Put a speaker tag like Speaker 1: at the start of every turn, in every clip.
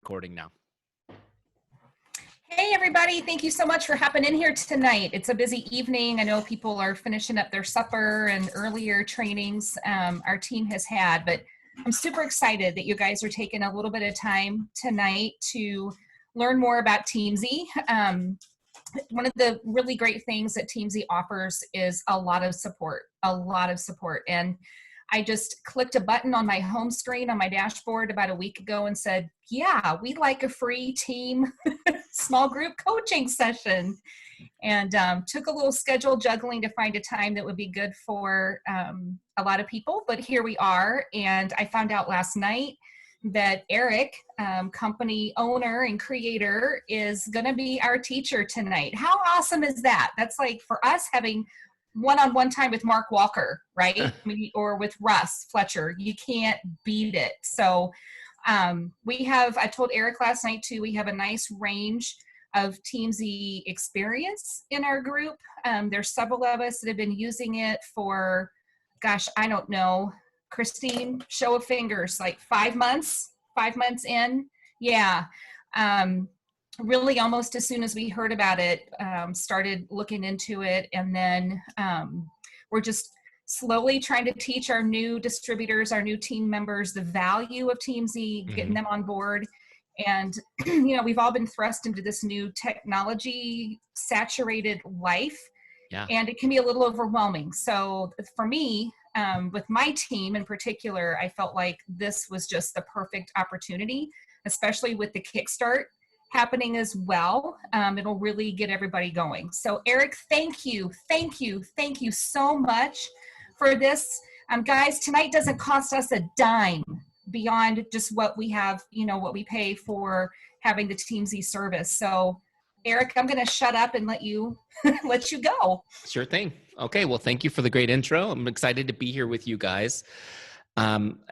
Speaker 1: recording now.
Speaker 2: Hey, everybody. Thank you so much for hopping in here tonight. It's a busy evening. I know people are finishing up their supper and earlier trainings our team has had, but I'm super excited that you guys are taking a little bit of time tonight to learn more about Teamzy. One of the really great things that Teamzy offers is a lot of support. And I just clicked a button on my home screen on my dashboard about a week ago and said, yeah, we'd like a free team small group coaching session. And took a little schedule juggling to find a time that would be good for a lot of people. But here we are. And I found out last night that Eric, company owner and creator, is going to be our teacher tonight. How awesome is that? That's like for us having one-on-one time with Mark Walker, right? I mean, or with Russ Fletcher. You can't beat it. So I told Eric last night too, we have a nice range of Teamzy experience in our group. There's several of us that have been using it for, gosh, I don't know, Christine, show of fingers, like 5 months in. Yeah. Really almost as soon as we heard about it, started looking into it. And then we're just slowly trying to teach our new distributors, our new team members, the value of Teamzy, getting them on board. And, we've all been thrust into this new technology saturated life.
Speaker 1: Yeah.
Speaker 2: And it can be a little overwhelming. So for me, with my team in particular, I felt like this was just the perfect opportunity, especially with the Kickstart happening as well. It'll really get everybody going. So Eric, thank you so much for this. Guys, tonight doesn't cost us a dime beyond just what we have, what we pay for having the Teamzy service. So Eric, I'm going to shut up and let you go.
Speaker 1: Sure thing. Okay. Well, thank you for the great intro. I'm excited to be here with you guys.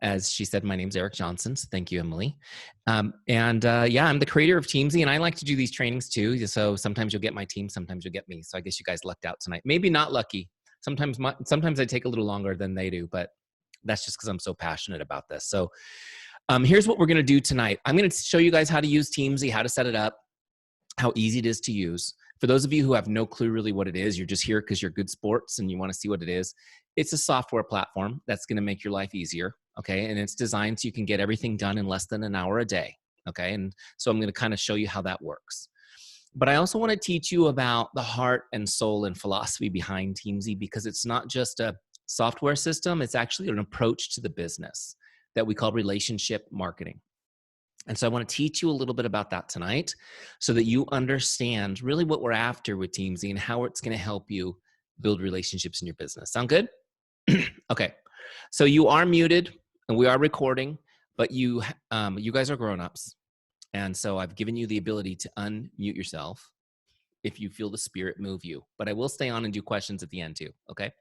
Speaker 1: As she said, my name's Eric Johnson. So thank you, Emily. I'm the creator of Teamzy, and I like to do these trainings too. So sometimes you'll get my team, sometimes you'll get me. So I guess you guys lucked out tonight. Maybe not lucky. Sometimes I take a little longer than they do, but that's just because I'm so passionate about this. So here's what we're going to do tonight. I'm going to show you guys how to use Teamzy, how to set it up, how easy it is to use. For those of you who have no clue really what it is, you're just here because you're good sports and you want to see what it is. It's a software platform that's going to make your life easier, okay? And it's designed so you can get everything done in less than an hour a day, okay? And so I'm going to kind of show you how that works. But I also want to teach you about the heart and soul and philosophy behind Teamzy, because it's not just a software system, it's actually an approach to the business that we call relationship marketing. And so I want to teach you a little bit about that tonight so that you understand really what we're after with Teamzy and how it's going to help you build relationships in your business. Sound good? Okay. So you are muted and we are recording, but you guys are grown-ups. And so I've given you the ability to unmute yourself if you feel the spirit move you. But I will stay on and do questions at the end too. Okay.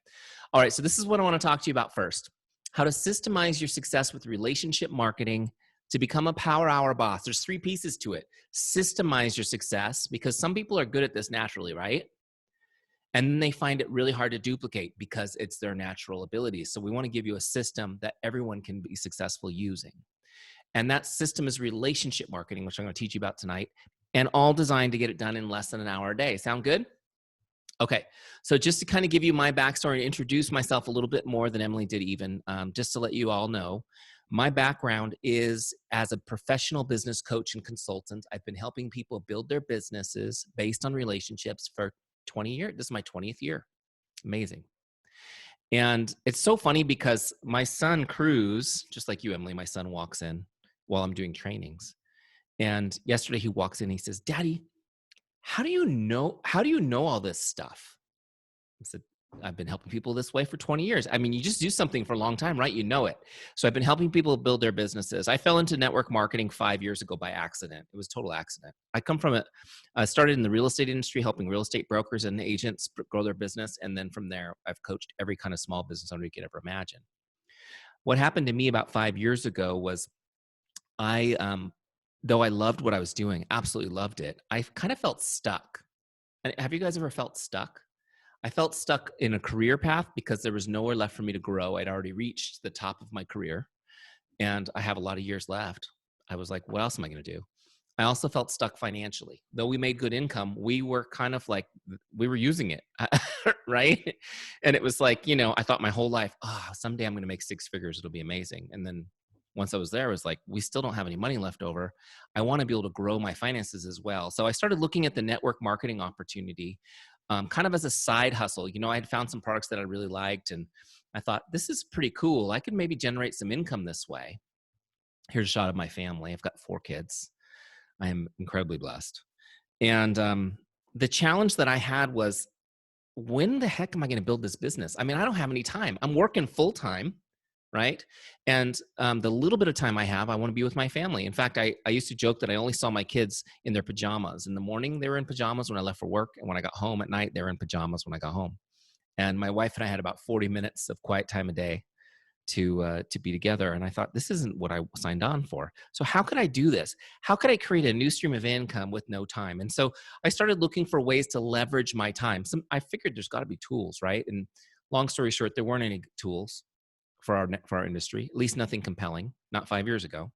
Speaker 1: All right. So this is what I want to talk to you about first. How to systemize your success with relationship marketing to become a power hour boss. There's 3 pieces to it. Systemize your success, because some people are good at this naturally, right? And then they find it really hard to duplicate because it's their natural abilities. So we want to give you a system that everyone can be successful using. And that system is relationship marketing, which I'm going to teach you about tonight, and all designed to get it done in less than an hour a day. Sound good? Okay. So just to kind of give you my backstory and introduce myself a little bit more than Emily did even, just to let you all know, my background is as a professional business coach and consultant. I've been helping people build their businesses based on relationships for 20 years. This is my 20th year. Amazing. And it's so funny because my son, Cruz, just like you, Emily, my son walks in while I'm doing trainings. And yesterday he walks in and he says, "Daddy, how do you know all this stuff?" I said, "I've been helping people this way for 20 years. I mean, you just do something for a long time, right? You know it." So I've been helping people build their businesses. I fell into network marketing 5 years ago by accident. It was a total accident. I started in the real estate industry, helping real estate brokers and agents grow their business. And then from there, I've coached every kind of small business owner you could ever imagine. What happened to me about 5 years ago was though I loved what I was doing, absolutely loved it, I kind of felt stuck. Have you guys ever felt stuck? I felt stuck in a career path because there was nowhere left for me to grow. I'd already reached the top of my career and I have a lot of years left. I was like, what else am I going to do? I also felt stuck financially. Though we made good income, we were kind of like, we were using it, right? And it was like, I thought my whole life, someday I'm going to make six figures. It'll be amazing. And then once I was there, it was like, we still don't have any money left over. I want to be able to grow my finances as well. So I started looking at the network marketing opportunity kind of as a side hustle. I had found some products that I really liked, and I thought, this is pretty cool. I could maybe generate some income this way. Here's a shot of my family. I've got 4 kids. I am incredibly blessed. And the challenge that I had was, when the heck am I going to build this business? I mean, I don't have any time. I'm working full time, right? And the little bit of time I have, I want to be with my family. In fact, I used to joke that I only saw my kids in their pajamas. In the morning, they were in pajamas when I left for work. And when I got home at night, they were in pajamas when I got home. And my wife and I had about 40 minutes of quiet time a day to be together. And I thought, this isn't what I signed on for. So how could I do this? How could I create a new stream of income with no time? And so I started looking for ways to leverage my time. I figured there's got to be tools, right? And long story short, there weren't any tools for our industry, at least nothing compelling, not 5 years ago.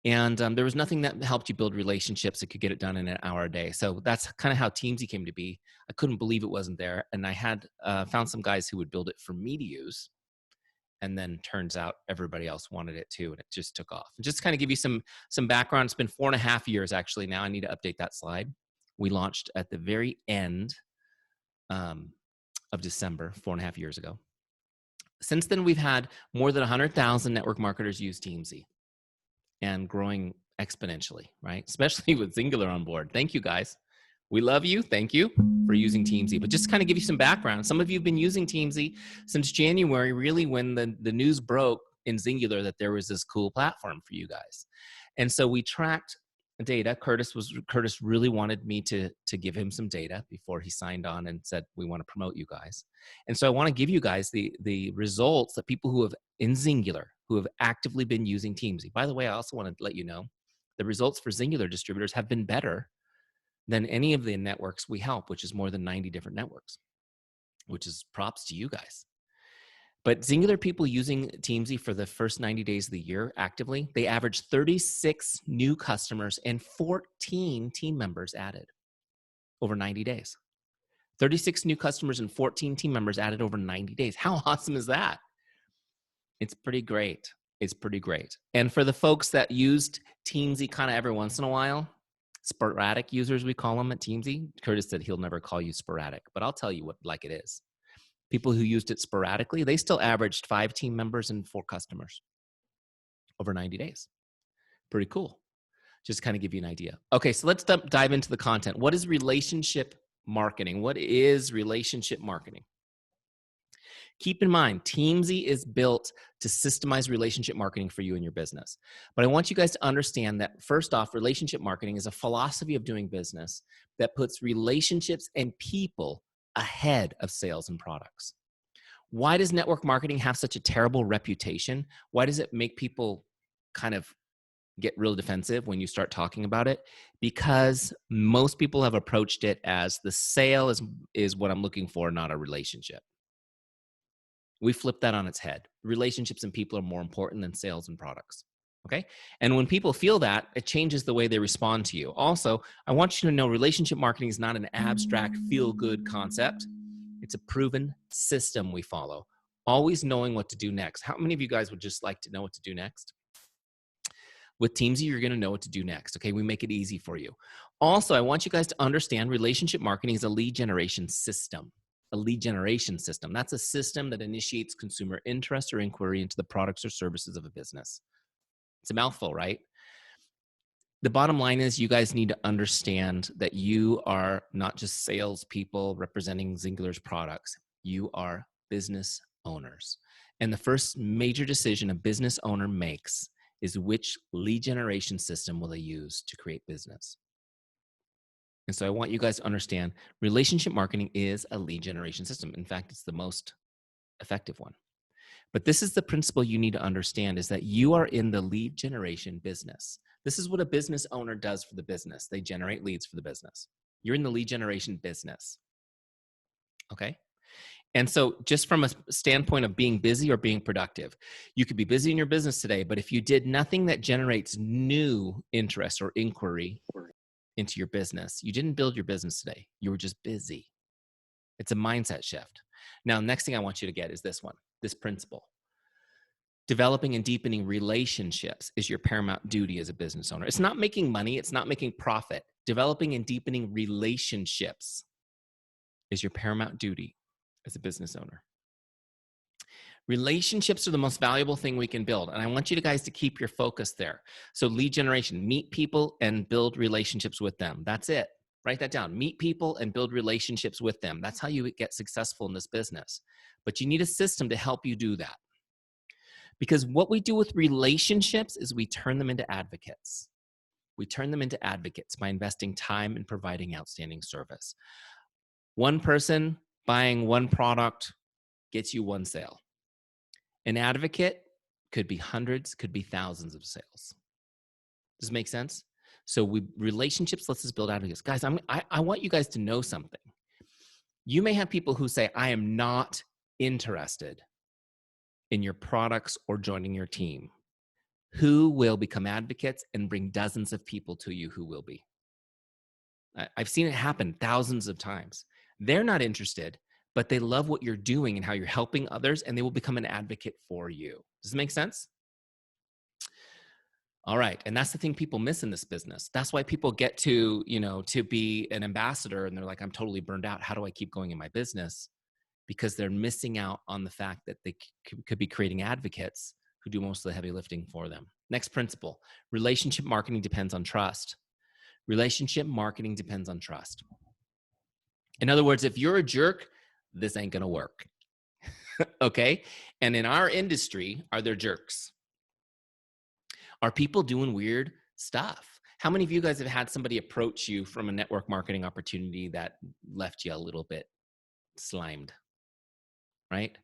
Speaker 1: And there was nothing that helped you build relationships that could get it done in an hour a day. So that's kind of how Teamzy came to be. I couldn't believe it wasn't there. And I had found some guys who would build it for me to use. And then turns out everybody else wanted it too, and it just took off. And just to kind of give you some background, it's been 4.5 years actually now. I need to update that slide. We launched at the very end of December, 4.5 years ago. Since then, we've had more than 100,000 network marketers use Teamzy, and growing exponentially, right? Especially with Xyngular on board. Thank you, guys. We love you. Thank you for using Teamzy. But just to kind of give you some background, some of you have been using Teamzy since January, really when the news broke in Xyngular that there was this cool platform for you guys. And so we tracked data. Curtis really wanted me to give him some data before he signed on and said, we want to promote you guys. And so I want to give you guys the results that people who have in Xyngular, who have actively been using Teamzy. By the way, I also want to let you know the results for Xyngular distributors have been better than any of the networks we help, which is more than 90 different networks, which is props to you guys. But Xyngular people using Teamzy for the first 90 days of the year actively, they averaged 36 new customers and 14 team members added over 90 days. 36 new customers and 14 team members added over 90 days. How awesome is that? It's pretty great. It's pretty great. And for the folks that used Teamzy kind of every once in a while, sporadic users, we call them at Teamzy. Curtis said he'll never call you sporadic, but I'll tell you what like it is. People who used it sporadically, they still averaged 5 team members and 4 customers over 90 days. Pretty cool. Just kind of give you an idea. Okay, so let's dive into the content. What is relationship marketing? What is relationship marketing? Keep in mind, Teamzy is built to systemize relationship marketing for you and your business. But I want you guys to understand that, first off, relationship marketing is a philosophy of doing business that puts relationships and people ahead of sales and products. Why does network marketing have such a terrible reputation? Why does it make people kind of get real defensive when you start talking about it? Because most people have approached it as the sale is what I'm looking for, not a relationship. We flip that on its head. Relationships and people are more important than sales and products. Okay? And when people feel that, it changes the way they respond to you. Also, I want you to know relationship marketing is not an abstract feel-good concept. It's a proven system we follow. Always knowing what to do next. How many of you guys would just like to know what to do next? With Teamzy, you're going to know what to do next. Okay? We make it easy for you. Also, I want you guys to understand relationship marketing is a lead generation system. A lead generation system. That's a system that initiates consumer interest or inquiry into the products or services of a business. It's a mouthful, right? The bottom line is you guys need to understand that you are not just salespeople representing Xyngular's products. You are business owners. And the first major decision a business owner makes is which lead generation system will they use to create business. And so I want you guys to understand relationship marketing is a lead generation system. In fact, it's the most effective one. But this is the principle you need to understand, is that you are in the lead generation business. This is what a business owner does for the business. They generate leads for the business. You're in the lead generation business. Okay? And so just from a standpoint of being busy or being productive, you could be busy in your business today, but if you did nothing that generates new interest or inquiry into your business, you didn't build your business today. You were just busy. It's a mindset shift. Now, next thing I want you to get is this one, this principle. Developing and deepening relationships is your paramount duty as a business owner. It's not making money. It's not making profit. Developing and deepening relationships is your paramount duty as a business owner. Relationships are the most valuable thing we can build. And I want you guys to keep your focus there. So lead generation, meet people and build relationships with them. That's it. Write that down. Meet people and build relationships with them. That's how you get successful in this business. But you need a system to help you do that. Because what we do with relationships is we turn them into advocates. We turn them into advocates by investing time and providing outstanding service. One person buying one product gets you one sale. An advocate could be hundreds, could be thousands of sales. Does it make sense? So relationships lets us build advocates. Guys, I want you guys to know something. You may have people who say, I am not interested in your products or joining your team, who will become advocates and bring dozens of people to you who will be. I've seen it happen thousands of times. They're not interested, but they love what you're doing and how you're helping others, and they will become an advocate for you. Does it make sense? All right. And that's the thing people miss in this business. That's why people get to, to be an ambassador and they're like, I'm totally burned out. How do I keep going in my business? Because they're missing out on the fact that they could be creating advocates who do most of the heavy lifting for them. Next principle, relationship marketing depends on trust. Relationship marketing depends on trust. In other words, if you're a jerk, this ain't going to work. Okay? And in our industry, are there jerks? Are people doing weird stuff? How many of you guys have had somebody approach you from a network marketing opportunity that left you a little bit slimed? Right?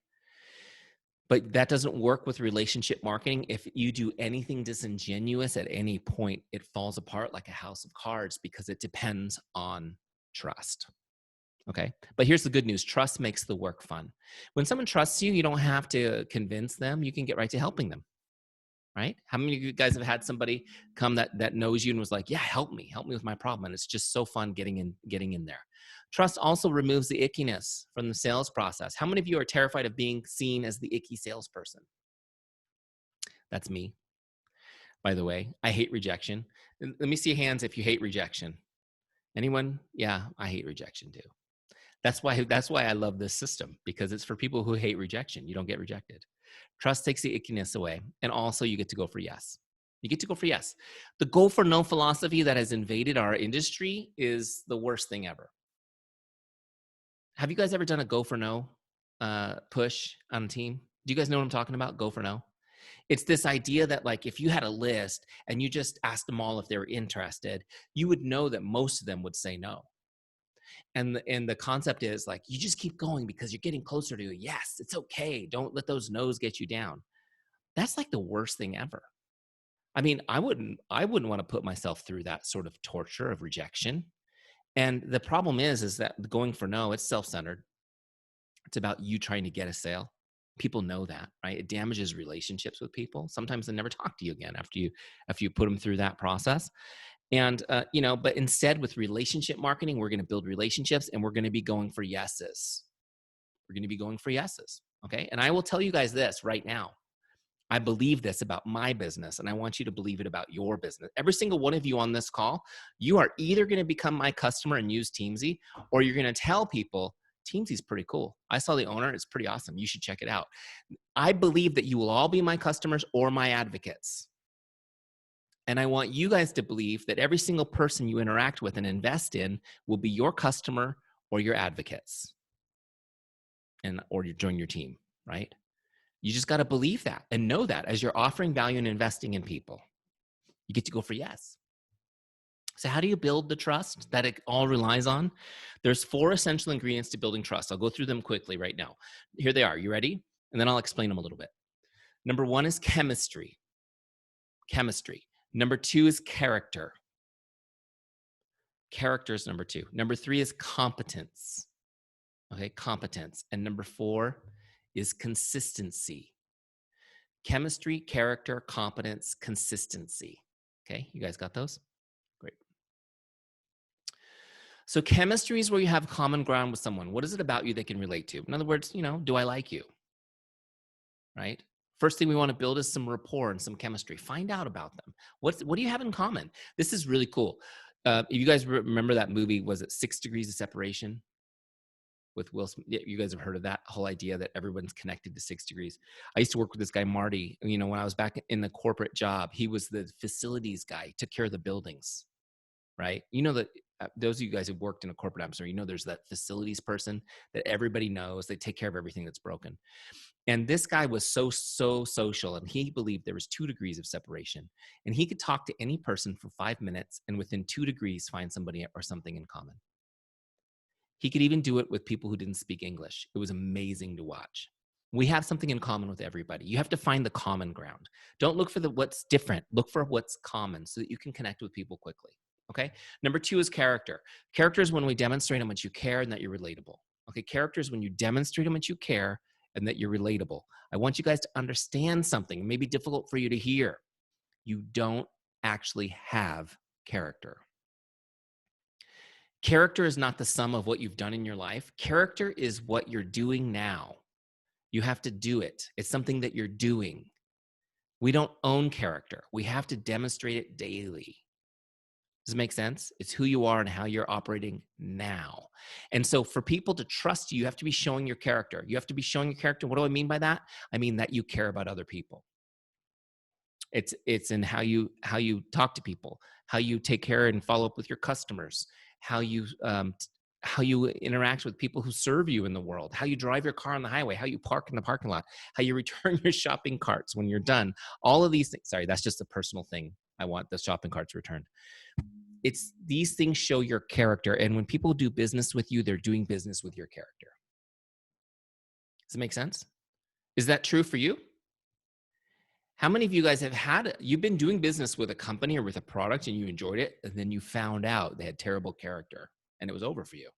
Speaker 1: But that doesn't work with relationship marketing. If you do anything disingenuous at any point, it falls apart like a house of cards because it depends on trust. Okay. But here's the good news. Trust makes the work fun. When someone trusts you, you don't have to convince them. You can get right to helping them. Right? How many of you guys have had somebody come that knows you and was like, yeah, help me with my problem. And it's just so fun getting in there. Trust also removes the ickiness from the sales process. How many of you are terrified of being seen as the icky salesperson? That's me. By the way, I hate rejection. Let me see hands if you hate rejection. Anyone? Yeah, I hate rejection too. That's why I love this system, because it's for people who hate rejection. You don't get rejected. Trust takes the ickiness away. And also you get to go for yes. You get to go for yes. The go for no philosophy that has invaded our industry is the worst thing ever. Have you guys ever done a go for no push on a team? Do you guys know what I'm talking about? Go for no. It's this idea that, like, if you had a list and you just asked them all if they were interested, you would know that most of them would say no. And the concept is, like, you just keep going because you're getting closer to a yes. It's okay. Don't let those no's get you down. That's like the worst thing ever. I mean, I wouldn't want to put myself through that sort of torture of rejection. And the problem is that going for no, it's self-centered. It's about you trying to get a sale. People know that, right? It damages relationships with people. Sometimes they never talk to you again after you put them through that process. And, but instead with relationship marketing, we're going to build relationships and we're going to be going for yeses. We're going to be going for yeses. Okay. And I will tell you guys this right now. I believe this about my business, and I want you to believe it about your business. Every single one of you on this call, you are either going to become my customer and use Teamzy, or you're going to tell people, Teamzy's pretty cool. I saw the owner. It's pretty awesome. You should check it out. I believe that you will all be my customers or my advocates. And I want you guys to believe that every single person you interact with and invest in will be your customer or your advocates, or you join your team, right? You just got to believe that and know that as you're offering value and investing in people, you get to go for yes. So how do you build the trust that it all relies on? There's 4 essential ingredients to building trust. I'll go through them quickly right now. Here they are. You ready? And then I'll explain them a little bit. Number 1 is chemistry. Chemistry. Number 2 is character. Character is number 2. Number 3 is competence. Okay, competence. And number 4 is consistency. Chemistry, character, competence, consistency. Okay, you guys got those? Great. So chemistry is where you have common ground with someone. What is it about you they can relate to? In other words, do I like you? Right? First thing we want to build is some rapport and some chemistry. Find out about them. What do you have in common? This is really cool. If you guys remember that movie, was it 6 Degrees of Separation with Will Smith? Yeah, you guys have heard of that whole idea that everyone's connected to 6 degrees. I used to work with this guy, Marty. When I was back in the corporate job, he was the facilities guy, took care of the buildings, right? That those of you guys who've worked in a corporate atmosphere, there's that facilities person that everybody knows. They take care of everything that's broken. And this guy was so social, and he believed there was 2 degrees of separation, and he could talk to any person for 5 minutes and within 2 degrees find somebody or something in common. He could even do it with people who didn't speak English. It was amazing to watch. We have something in common with everybody. You have to find the common ground. Don't look for what's different. Look for what's common so that you can connect with people quickly. Okay. Number 2 is character. Character is when we demonstrate how much you care and that you're relatable. Okay. Character is when you demonstrate how much you care and that you're relatable. I want you guys to understand something. It may be difficult for you to hear. You don't actually have character. Character is not the sum of what you've done in your life. Character is what you're doing now. You have to do it. It's something that you're doing. We don't own character. We have to demonstrate it daily. Does it make sense? It's who you are and how you're operating now. And so for people to trust you, you have to be showing your character. You have to be showing your character. What do I mean by that? I mean that you care about other people. It's in how you talk to people, how you take care and follow up with your customers, how you interact with people who serve you in the world, how you drive your car on the highway, how you park in the parking lot, how you return your shopping carts when you're done. All of these things. Sorry, that's just a personal thing. I want the shopping carts returned. It's these things show your character. And when people do business with you, they're doing business with your character. Does it make sense? Is that true for you? How many of you guys you've been doing business with a company or with a product and you enjoyed it, and then you found out they had terrible character and it was over for you,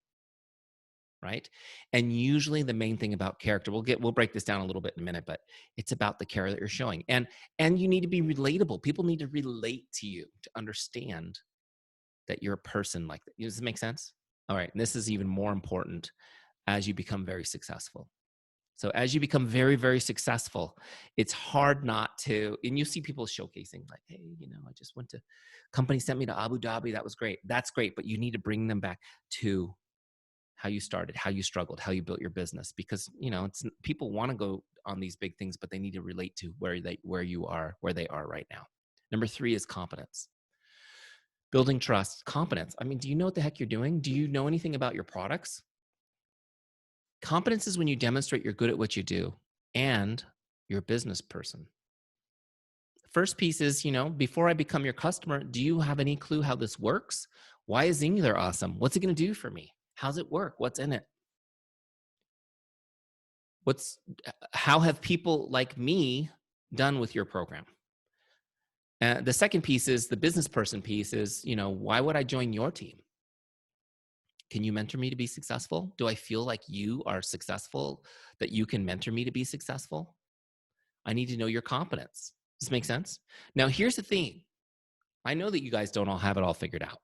Speaker 1: right? And usually the main thing about character, we'll break this down a little bit in a minute, but it's about the care that you're showing. And you need to be relatable. People need to relate to you to understand that you're a person like that. Does this make sense? All right. And this is even more important as you become very successful. So as you become very, very successful, it's hard not to, and you see people showcasing like, hey, I just went to, company sent me to Abu Dhabi. That was great. That's great. But you need to bring them back to how you started, how you struggled, how you built your business, because, people want to go on these big things, but they need to relate to where they are right now. Number 3 is competence. Building trust, competence. I mean, do you know what the heck you're doing? Do you know anything about your products? Competence is when you demonstrate you're good at what you do and you're a business person. The first piece is, before I become your customer, do you have any clue how this works? Why is Xyngular awesome? What's it going to do for me? How's it work? What's in it? How have people like me done with your program? The second piece is the business person piece is, why would I join your team? Can you mentor me to be successful? Do I feel like you are successful, that you can mentor me to be successful? I need to know your competence. Does this make sense? Now, here's the thing. I know that you guys don't all have it all figured out.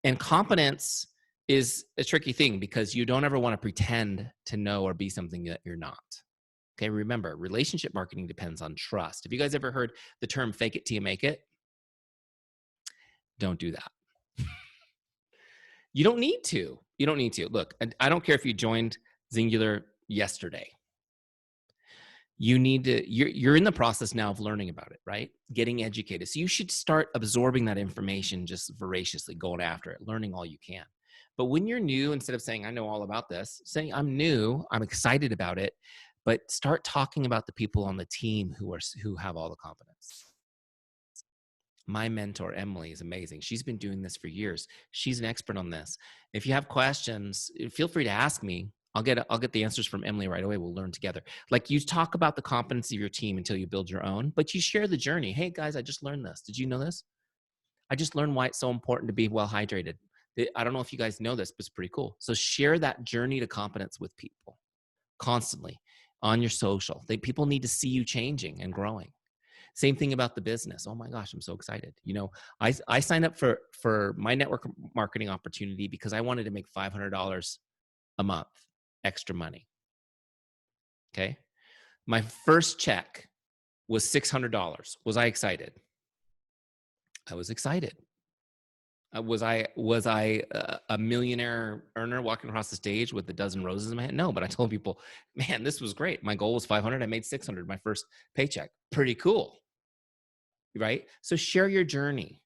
Speaker 1: And competence is a tricky thing because you don't ever want to pretend to know or be something that you're not. Okay, remember, relationship marketing depends on trust. Have you guys ever heard the term fake it till you make it? Don't do that. You don't need to. Look, I don't care if you joined Xyngular yesterday. You need to, you're in the process now of learning about it, right? Getting educated. So you should start absorbing that information just voraciously, going after it, learning all you can. But when you're new, instead of saying, I know all about this, saying I'm new, I'm excited about it, but start talking about the people on the team who have all the competence. My mentor, Emily, is amazing. She's been doing this for years. She's an expert on this. If you have questions, feel free to ask me. I'll get the answers from Emily right away. We'll learn together. Like, you talk about the competency of your team until you build your own, but you share the journey. Hey guys, I just learned this. Did you know this? I just learned why it's so important to be well hydrated. I don't know if you guys know this, but it's pretty cool. So share that journey to competence with people constantly on your social. People need to see you changing and growing. Same thing about the business. Oh my gosh, I'm so excited. I signed up for my network marketing opportunity because I wanted to make $500 a month extra money. Okay. My first check was $600. Was I excited? I was excited. Was I a millionaire earner walking across the stage with a dozen roses in my hand? No, but I told people, man, this was great. My goal was 500. I made 600 my first paycheck. Pretty cool, right? So share your journey.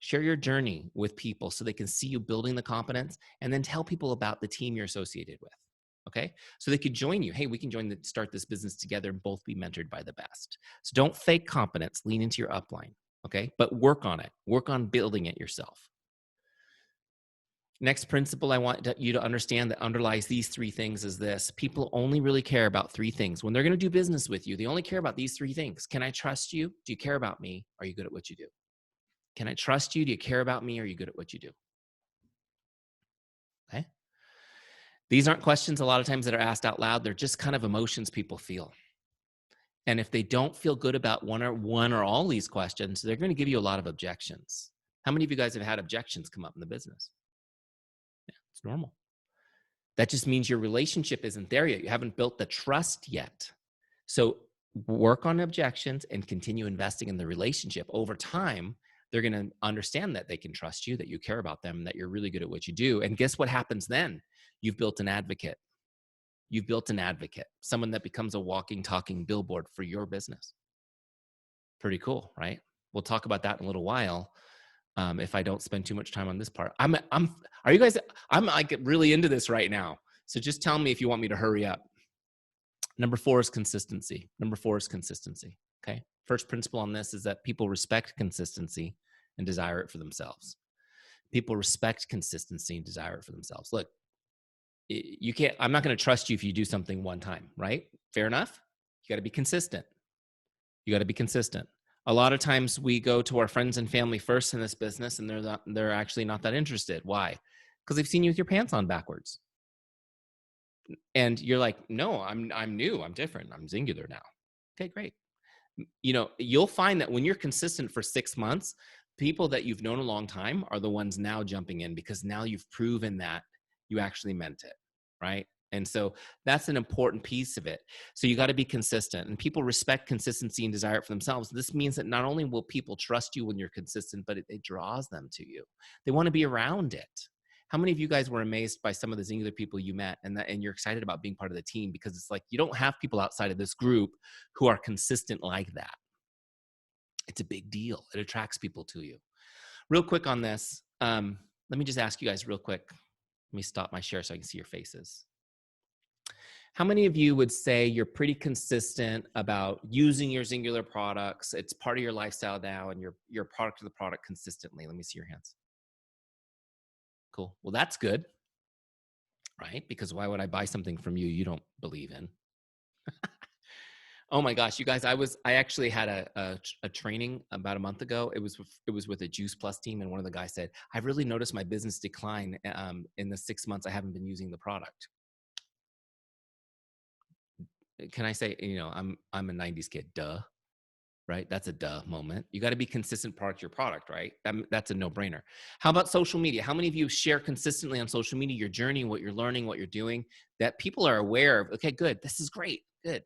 Speaker 1: Share your journey with people so they can see you building the competence, and then tell people about the team you're associated with. Okay, so they could join you. Hey, we can start this business together and both be mentored by the best. So don't fake competence. Lean into your upline. Okay, but work on it. Work on building it yourself. Next principle I want you to understand that underlies these three things is this: people only really care about three things when they're going to do business with you. They only care about these three things. Can I trust you? Do you care about me? Are you good at what you do? Can I trust you? Do you care about me? Are you good at what you do? Okay. These aren't questions a lot of times that are asked out loud. They're just kind of emotions people feel. And if they don't feel good about one or all these questions, they're going to give you a lot of objections. How many of you guys have had objections come up in the business? Yeah, it's normal. That just means your relationship isn't there yet. You haven't built the trust yet. So work on objections and continue investing in the relationship. Over time, they're going to understand that they can trust you, that you care about them, that you're really good at what you do. And guess what happens then? You've built an advocate. You've built an advocate, someone that becomes a walking, talking billboard for your business. Pretty cool, right? We'll talk about that in a little while. If I don't spend too much time on this part, I'm like really into this right now. So just tell me if you want me to hurry up. Number 4 is consistency. Okay. First principle on this is that people respect consistency and desire it for themselves. People respect consistency and desire it for themselves. Look, I'm not going to trust you if you do something one time, right? Fair enough. You got to be consistent. A lot of times we go to our friends and family first in this business, and they're actually not that interested. Why? Because they've seen you with your pants on backwards. And you're like, no, I'm new. I'm different. I'm Xyngular now. Okay, great. You'll find that when you're consistent for 6 months, people that you've known a long time are the ones now jumping in because now you've proven that you actually meant it, right? And so that's an important piece of it. So you got to be consistent, and people respect consistency and desire it for themselves. This means that not only will people trust you when you're consistent, but it draws them to you. They want to be around it. How many of you guys were amazed by some of the Xyngular people you met, and you're excited about being part of the team? Because it's like you don't have people outside of this group who are consistent like that. It's a big deal. It attracts people to you. Real quick on this, let me just ask you guys real quick. Let me stop my share so I can see your faces. How many of you would say you're pretty consistent about using your Xyngular products? It's part of your lifestyle now, and you're a product of the product consistently. Let me see your hands. Cool. Well, that's good, right? Because why would I buy something from you you don't believe in? Oh my gosh, you guys! I actually had a training about a month ago. It was with a Juice Plus team, and one of the guys said, "I've really noticed my business decline in the 6 months I haven't been using the product." Can I say, I'm a '90s kid, duh, right? That's a duh moment. You got to be consistent part of your product, right? That's a no-brainer. How about social media? How many of you share consistently on social media your journey, what you're learning, what you're doing, that people are aware of? Okay, good. This is great. Good.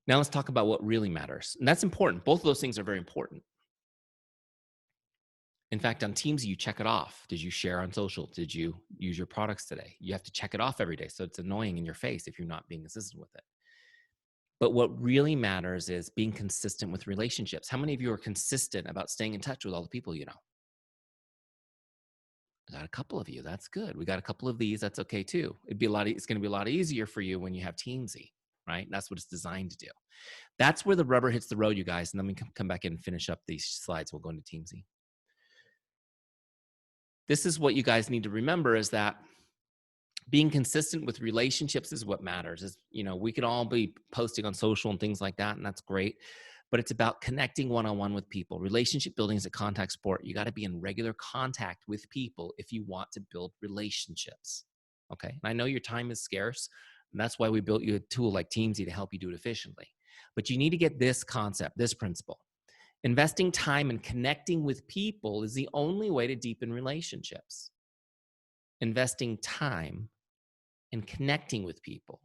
Speaker 1: Now let's talk about what really matters. And that's important. Both of those things are very important. In fact, on Teamzy, you check it off. Did you share on social? Did you use your products today? You have to check it off every day. So it's annoying in your face if you're not being consistent with it. But what really matters is being consistent with relationships. How many of you are consistent about staying in touch with all the people you know? I got a couple of you. That's good. We got a couple of these. That's okay too. It's going to be a lot easier for you when you have Teamzy, right? That's what it's designed to do. That's where the rubber hits the road, you guys. And then we can come back in and finish up these slides. We'll go into Teamzy. This is what you guys need to remember, is that being consistent with relationships is what matters. We could all be posting on social and things like that, and that's great. but it's about connecting one-on-one with people. Relationship building is a contact sport. You got to be in regular contact with people if you want to build relationships. Okay. And I know your time is scarce, and that's why we built you a tool like Teamzy to help you do it efficiently. But you need to get this concept, this principle. Investing time and connecting with people is the only way to deepen relationships. Investing time and connecting with people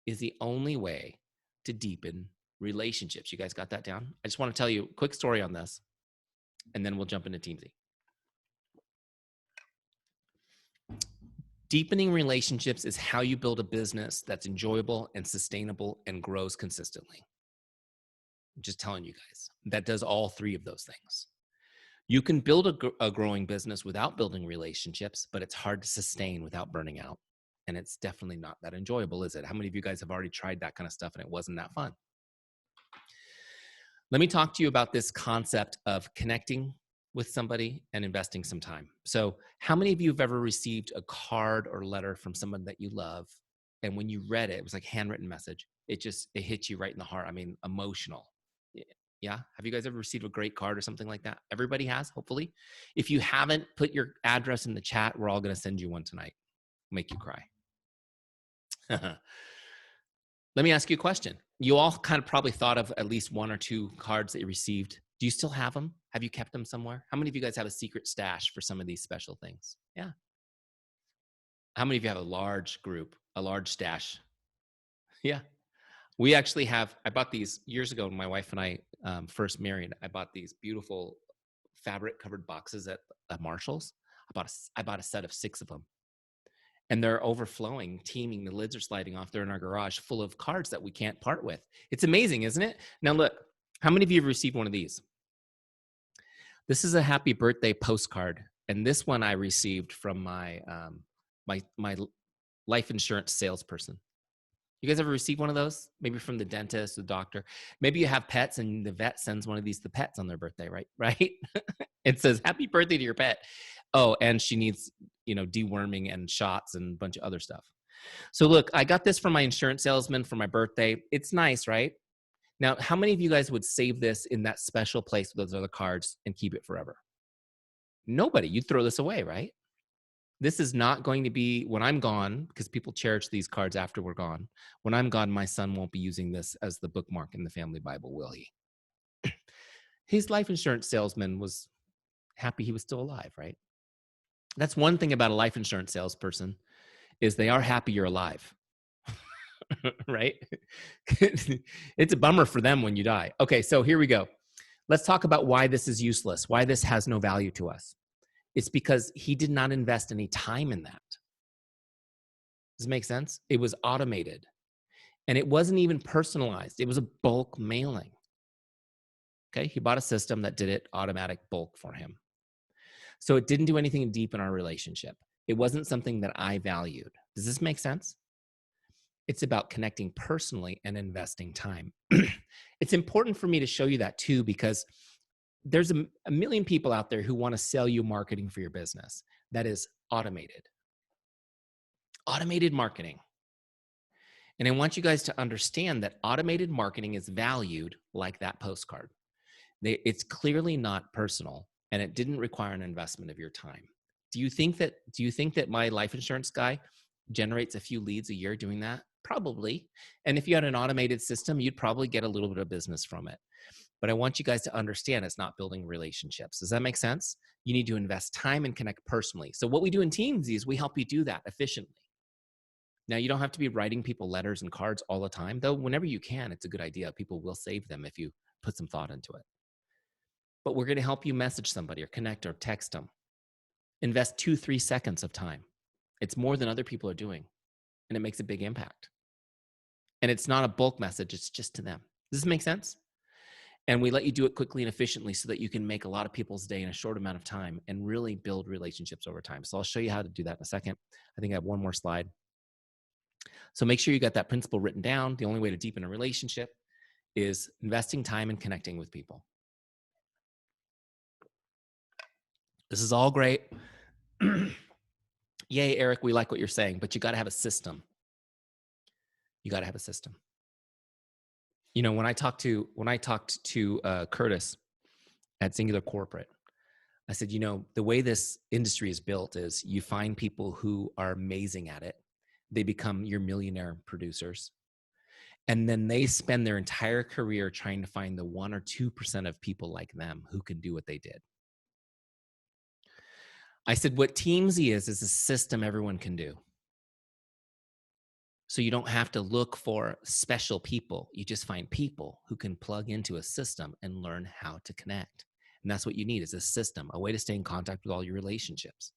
Speaker 1: is the only way to deepen relationships. You guys got that down? I just want to tell you a quick story on this, and then we'll jump into Teamzy. Deepening relationships is how you build a business that's enjoyable and sustainable and grows consistently. I'm just telling you guys, that does all three of those things. You can build a growing business without building relationships, but it's hard to sustain without burning out. And it's definitely not that enjoyable, is it? How many of you guys have already tried that kind of stuff and it wasn't that fun? Let me talk to you about this concept of connecting with somebody and investing some time. So how many of you have ever received a card or letter from someone that you love, and when you read it, it was like a handwritten message, it hit you right in the heart? I mean, emotional. Yeah. Have you guys ever received a great card or something like that? Everybody has, hopefully. If you haven't, put your address in the chat. We're all going to send you one tonight. Make you cry. Let me ask you a question. You all kind of probably thought of at least one or two cards that you received. Do you still have them? Have you kept them somewhere? How many of you guys have a secret stash for some of these special things? Yeah. How many of you have a large group, a large stash? Yeah. We actually have, I bought these years ago when my wife and I first married. I bought these beautiful fabric covered boxes at Marshall's. I bought a set of 6 of them. And they're overflowing, teeming. The lids are sliding off. They're in our garage full of cards that we can't part with. It's amazing, isn't it? Now look, how many of you have received one of these? This is a happy birthday postcard. And this one I received from my my life insurance salesperson. You guys ever received one of those? Maybe from the dentist, the doctor. Maybe you have pets and the vet sends one of these to pets on their birthday, right? Right? It says, happy birthday to your pet. Oh, and she needs, deworming and shots and a bunch of other stuff. So look, I got this from my insurance salesman for my birthday. It's nice, right? Now, how many of you guys would save this in that special place with those other cards and keep it forever? Nobody. You'd throw this away, right? This is not going to be, when I'm gone, because people cherish these cards after we're gone. When I'm gone, my son won't be using this as the bookmark in the family Bible, will he? His life insurance salesman was happy he was still alive, right? That's one thing about a life insurance salesperson, is they are happy you're alive, right? It's a bummer for them when you die. Okay, so here we go. Let's talk about why this is useless, why this has no value to us. It's because he did not invest any time in that. Does it make sense? It was automated. And it wasn't even personalized. It was a bulk mailing. Okay, he bought a system that did it automatic bulk for him. So it didn't do anything deep in our relationship. It wasn't something that I valued. Does this make sense? It's about connecting personally and investing time. It's important for me to show you that too, because there's a million people out there who want to sell you marketing for your business that is automated. Automated marketing. And I want you guys to understand that automated marketing is valued like that postcard. It's clearly not personal, and it didn't require an investment of your time. Do you think that my life insurance guy generates a few leads a year doing that? Probably. And if you had an automated system, you'd probably get a little bit of business from it. But I want you guys to understand it's not building relationships. Does that make sense? You need to invest time and connect personally. So what we do in Teamzy is we help you do that efficiently. Now, you don't have to be writing people letters and cards all the time, though whenever you can, it's a good idea. People will save them if you put some thought into it. But we're going to help you message somebody or connect or text them. Invest 2-3 seconds of time. It's more than other people are doing, and it makes a big impact. And it's not a bulk message, it's just to them. Does this make sense? And we let you do it quickly and efficiently so that you can make a lot of people's day in a short amount of time and really build relationships over time. So I'll show you how to do that in a second. I think I have one more slide. So make sure you got that principle written down. The only way to deepen a relationship is investing time and connecting with people. This is all great. Yay, Eric, we like what you're saying, but you got to have a system. You got to have a system. when I talked to Curtis at Singular Corporate, I said, the way this industry is built is you find people who are amazing at it. They become your millionaire producers. And then they spend their entire career trying to find the 1 or 2% of people like them who can do what they did. I said, what Teamzy is a system everyone can do. So you don't have to look for special people. You just find people who can plug into a system and learn how to connect. And that's what you need is a system, a way to stay in contact with all your relationships.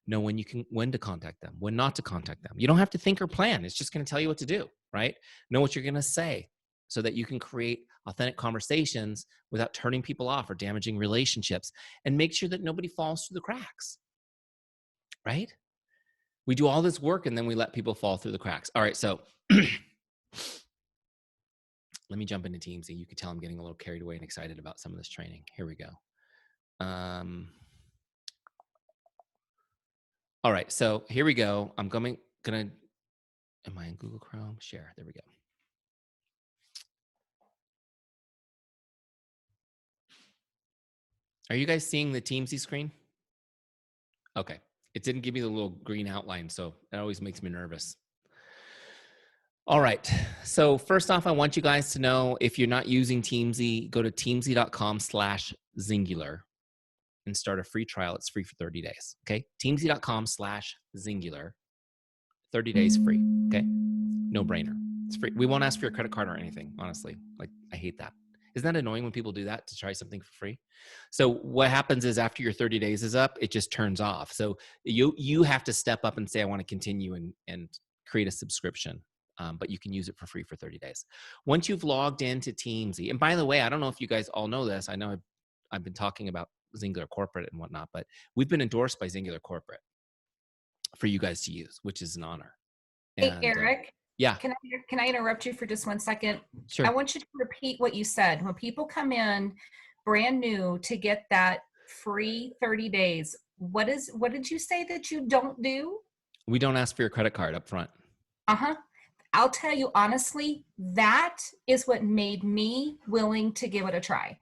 Speaker 1: Know when to contact them, when not to contact them. You don't have to think or plan. It's just going to tell you what to do, right? Know what you're going to say so that you can create authentic conversations without turning people off or damaging relationships, and make sure that nobody falls through the cracks, right? We do all this work and then we let people fall through the cracks. All right, so let me jump into Teamzy. You can tell I'm getting a little carried away and excited about some of this training. Here we go. All right, so here we go. I'm am I in Google Chrome? Share, there we go. Are you guys seeing the Teamzy screen? Okay, it didn't give me the little green outline, so that always makes me nervous. All right, so first off, I want you guys to know if you're not using Teamzy, go to teamzy.com/Xyngular and start a free trial. It's free for 30 days, okay? Teamzy.com/Xyngular, 30 days free, okay? No brainer. It's free. We won't ask for your credit card or anything, honestly. Like, I hate that. Isn't that annoying when people do that to try something for free? So what happens is after your 30 days is up, it just turns off. So you have to step up and say, I want to continue and create a subscription. But you can use it for free for 30 days. Once you've logged into Teamzy, and by the way, I don't know if you guys all know this. I know I've been talking about Xyngular Corporate and whatnot, but we've been endorsed by Xyngular Corporate for you guys to use, which is an honor.
Speaker 2: Hey,
Speaker 1: And
Speaker 2: Eric.
Speaker 1: yeah.
Speaker 2: Can I interrupt you for just 1 second?
Speaker 1: Sure.
Speaker 2: I want you to repeat what you said. When people come in brand new to get that free 30 days, what did you say that you don't do?
Speaker 1: We don't ask for your credit card up front.
Speaker 2: Uh-huh. I'll tell you honestly, that is what made me willing to give it a try.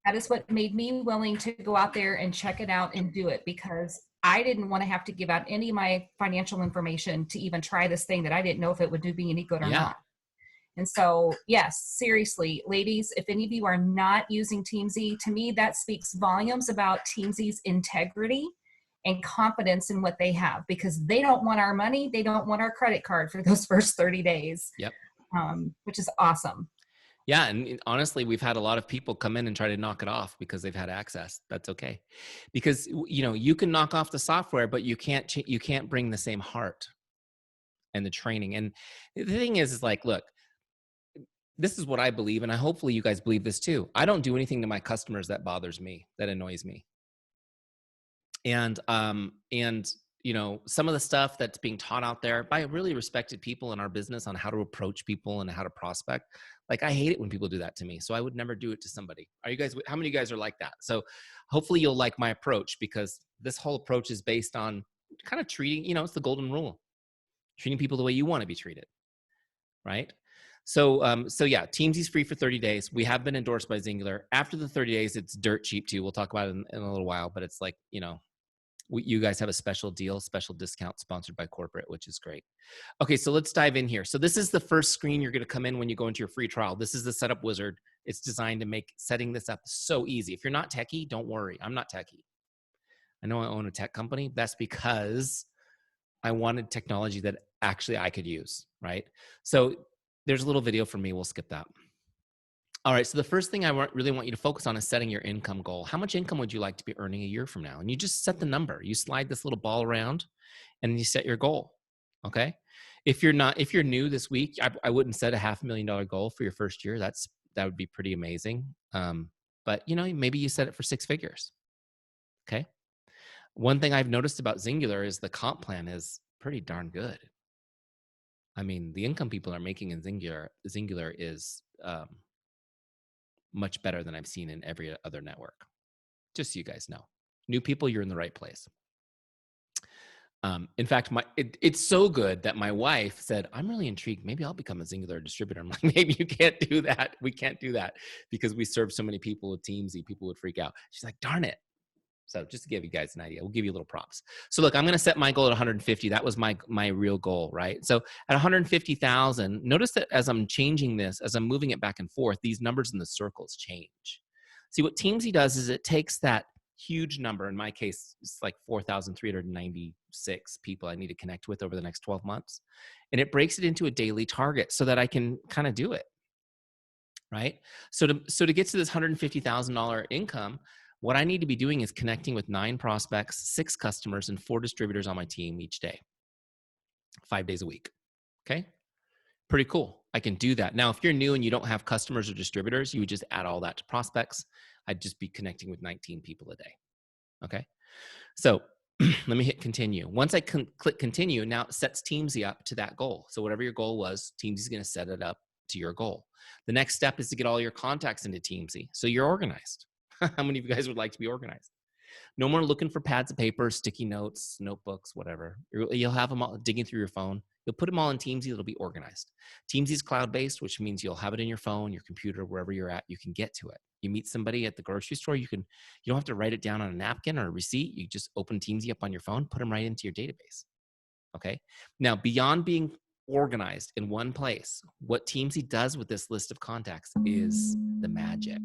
Speaker 2: That is what made me willing to go out there and check it out and do it, because I didn't want to have to give out any of my financial information to even try this thing that I didn't know if it would do me any good or not. And so, yes, seriously, ladies, if any of you are not using Teamzy, to me, that speaks volumes about Teamzy's integrity and confidence in what they have, because they don't want our money. They don't want our credit card for those first 30 days,
Speaker 1: Yep.
Speaker 2: Which is awesome.
Speaker 1: Yeah, and honestly, we've had a lot of people come in and try to knock it off because they've had access. That's okay, because you can knock off the software, but you can't bring the same heart and the training. And the thing is like, look, this is what I believe, and hopefully you guys believe this too. I don't do anything to my customers that bothers me, that annoys me. And some of the stuff that's being taught out there by really respected people in our business on how to approach people and how to prospect, like, I hate it when people do that to me. So I would never do it to somebody. How many of you guys are like that? So hopefully you'll like my approach, because this whole approach is based on kind of treating, it's the golden rule, treating people the way you want to be treated. Right. So yeah, Teamzy's free for 30 days. We have been endorsed by Xyngular. After the 30 days, it's dirt cheap too. We'll talk about it in a little while, but it's like, you guys have a special deal, special discount sponsored by corporate, which is great. Okay, so let's dive in here. So this is the first screen you're going to come in when you go into your free trial. This is the setup wizard. It's designed to make setting this up so easy. If you're not techie, don't worry. I'm not techie. I know I own a tech company. That's because I wanted technology that actually I could use, right? So there's a little video from me. We'll skip that. All right, so the first thing I really want you to focus on is setting your income goal. How much income would you like to be earning a year from now? And you just set the number. You slide this little ball around and you set your goal, okay? If you're new this week, I wouldn't set a $500,000 goal for your first year. That would be pretty amazing. But maybe you set it for 6 figures, okay? One thing I've noticed about Xyngular is the comp plan is pretty darn good. I mean, the income people are making in Xyngular is much better than I've seen in every other network. Just so you guys know. New people, you're in the right place. In fact, it's so good that my wife said, I'm really intrigued. Maybe I'll become a Xyngular distributor. I'm like, maybe you can't do that. We can't do that because we serve so many people with Teamzy. People would freak out. She's like, darn it. So just to give you guys an idea, we'll give you a little props. So look, I'm going to set my goal at 150. That was my real goal, right? So at 150,000, notice that as I'm changing this, as I'm moving it back and forth, these numbers in the circles change. See, what Teamzy does is it takes that huge number. In my case, it's like 4,396 people I need to connect with over the next 12 months. And it breaks it into a daily target so that I can kind of do it, right? So to get to this $150,000 income, what I need to be doing is connecting with 9 prospects, 6 customers, and 4 distributors on my team each day, 5 days a week. Okay. Pretty cool. I can do that. Now, if you're new and you don't have customers or distributors, you would just add all that to prospects. I'd just be connecting with 19 people a day. Okay. So let me hit continue. Once I click continue, now it sets Teamzy up to that goal. So whatever your goal was, Teamzy is going to set it up to your goal. The next step is to get all your contacts into Teamzy. So you're organized. How many of you guys would like to be organized? No more looking for pads of paper, sticky notes, notebooks, whatever. You'll have them all digging through your phone. You'll put them all in Teamzy. It'll be organized. Teamzy is cloud-based, which means you'll have it in your phone, your computer, wherever you're at. You can get to it. You meet somebody at the grocery store. You don't have to write it down on a napkin or a receipt. You just open Teamzy up on your phone, put them right into your database. Okay. Now, beyond being organized in one place, what Teamzy does with this list of contacts is the magic.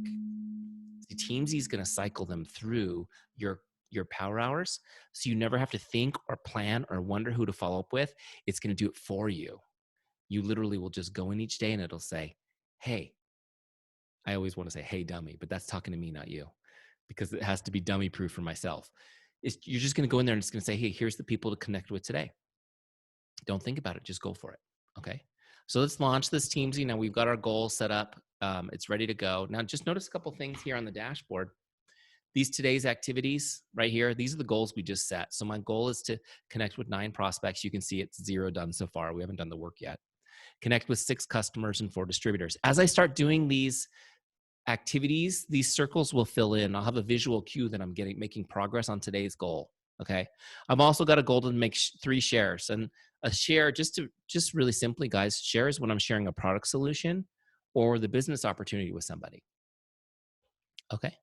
Speaker 1: Teamzy is going to cycle them through your power hours, so you never have to think or plan or wonder who to follow up with. It's going to do it for you. You literally will just go in each day and it'll say, hey, I always want to say, hey, dummy, but that's talking to me, not you, because it has to be dummy proof for myself. You're just going to go in there and it's going to say, hey, here's the people to connect with today. Don't think about it. Just go for it. Okay. So let's launch this Teamzy. Now we've got our goal set up. It's ready to go. Now just notice a couple things here on the dashboard. These today's activities right here, these are the goals we just set. So my goal is to connect with 9 prospects. You can see it's 0 done so far. We haven't done the work yet. Connect with 6 customers and 4 distributors. As I start doing these activities, these circles will fill in. I'll have a visual cue that I'm making progress on today's goal. Okay. I've also got a goal to make 3 shares. And a share, just really simply, guys, share is when I'm sharing a product solution or the business opportunity with somebody. Okay.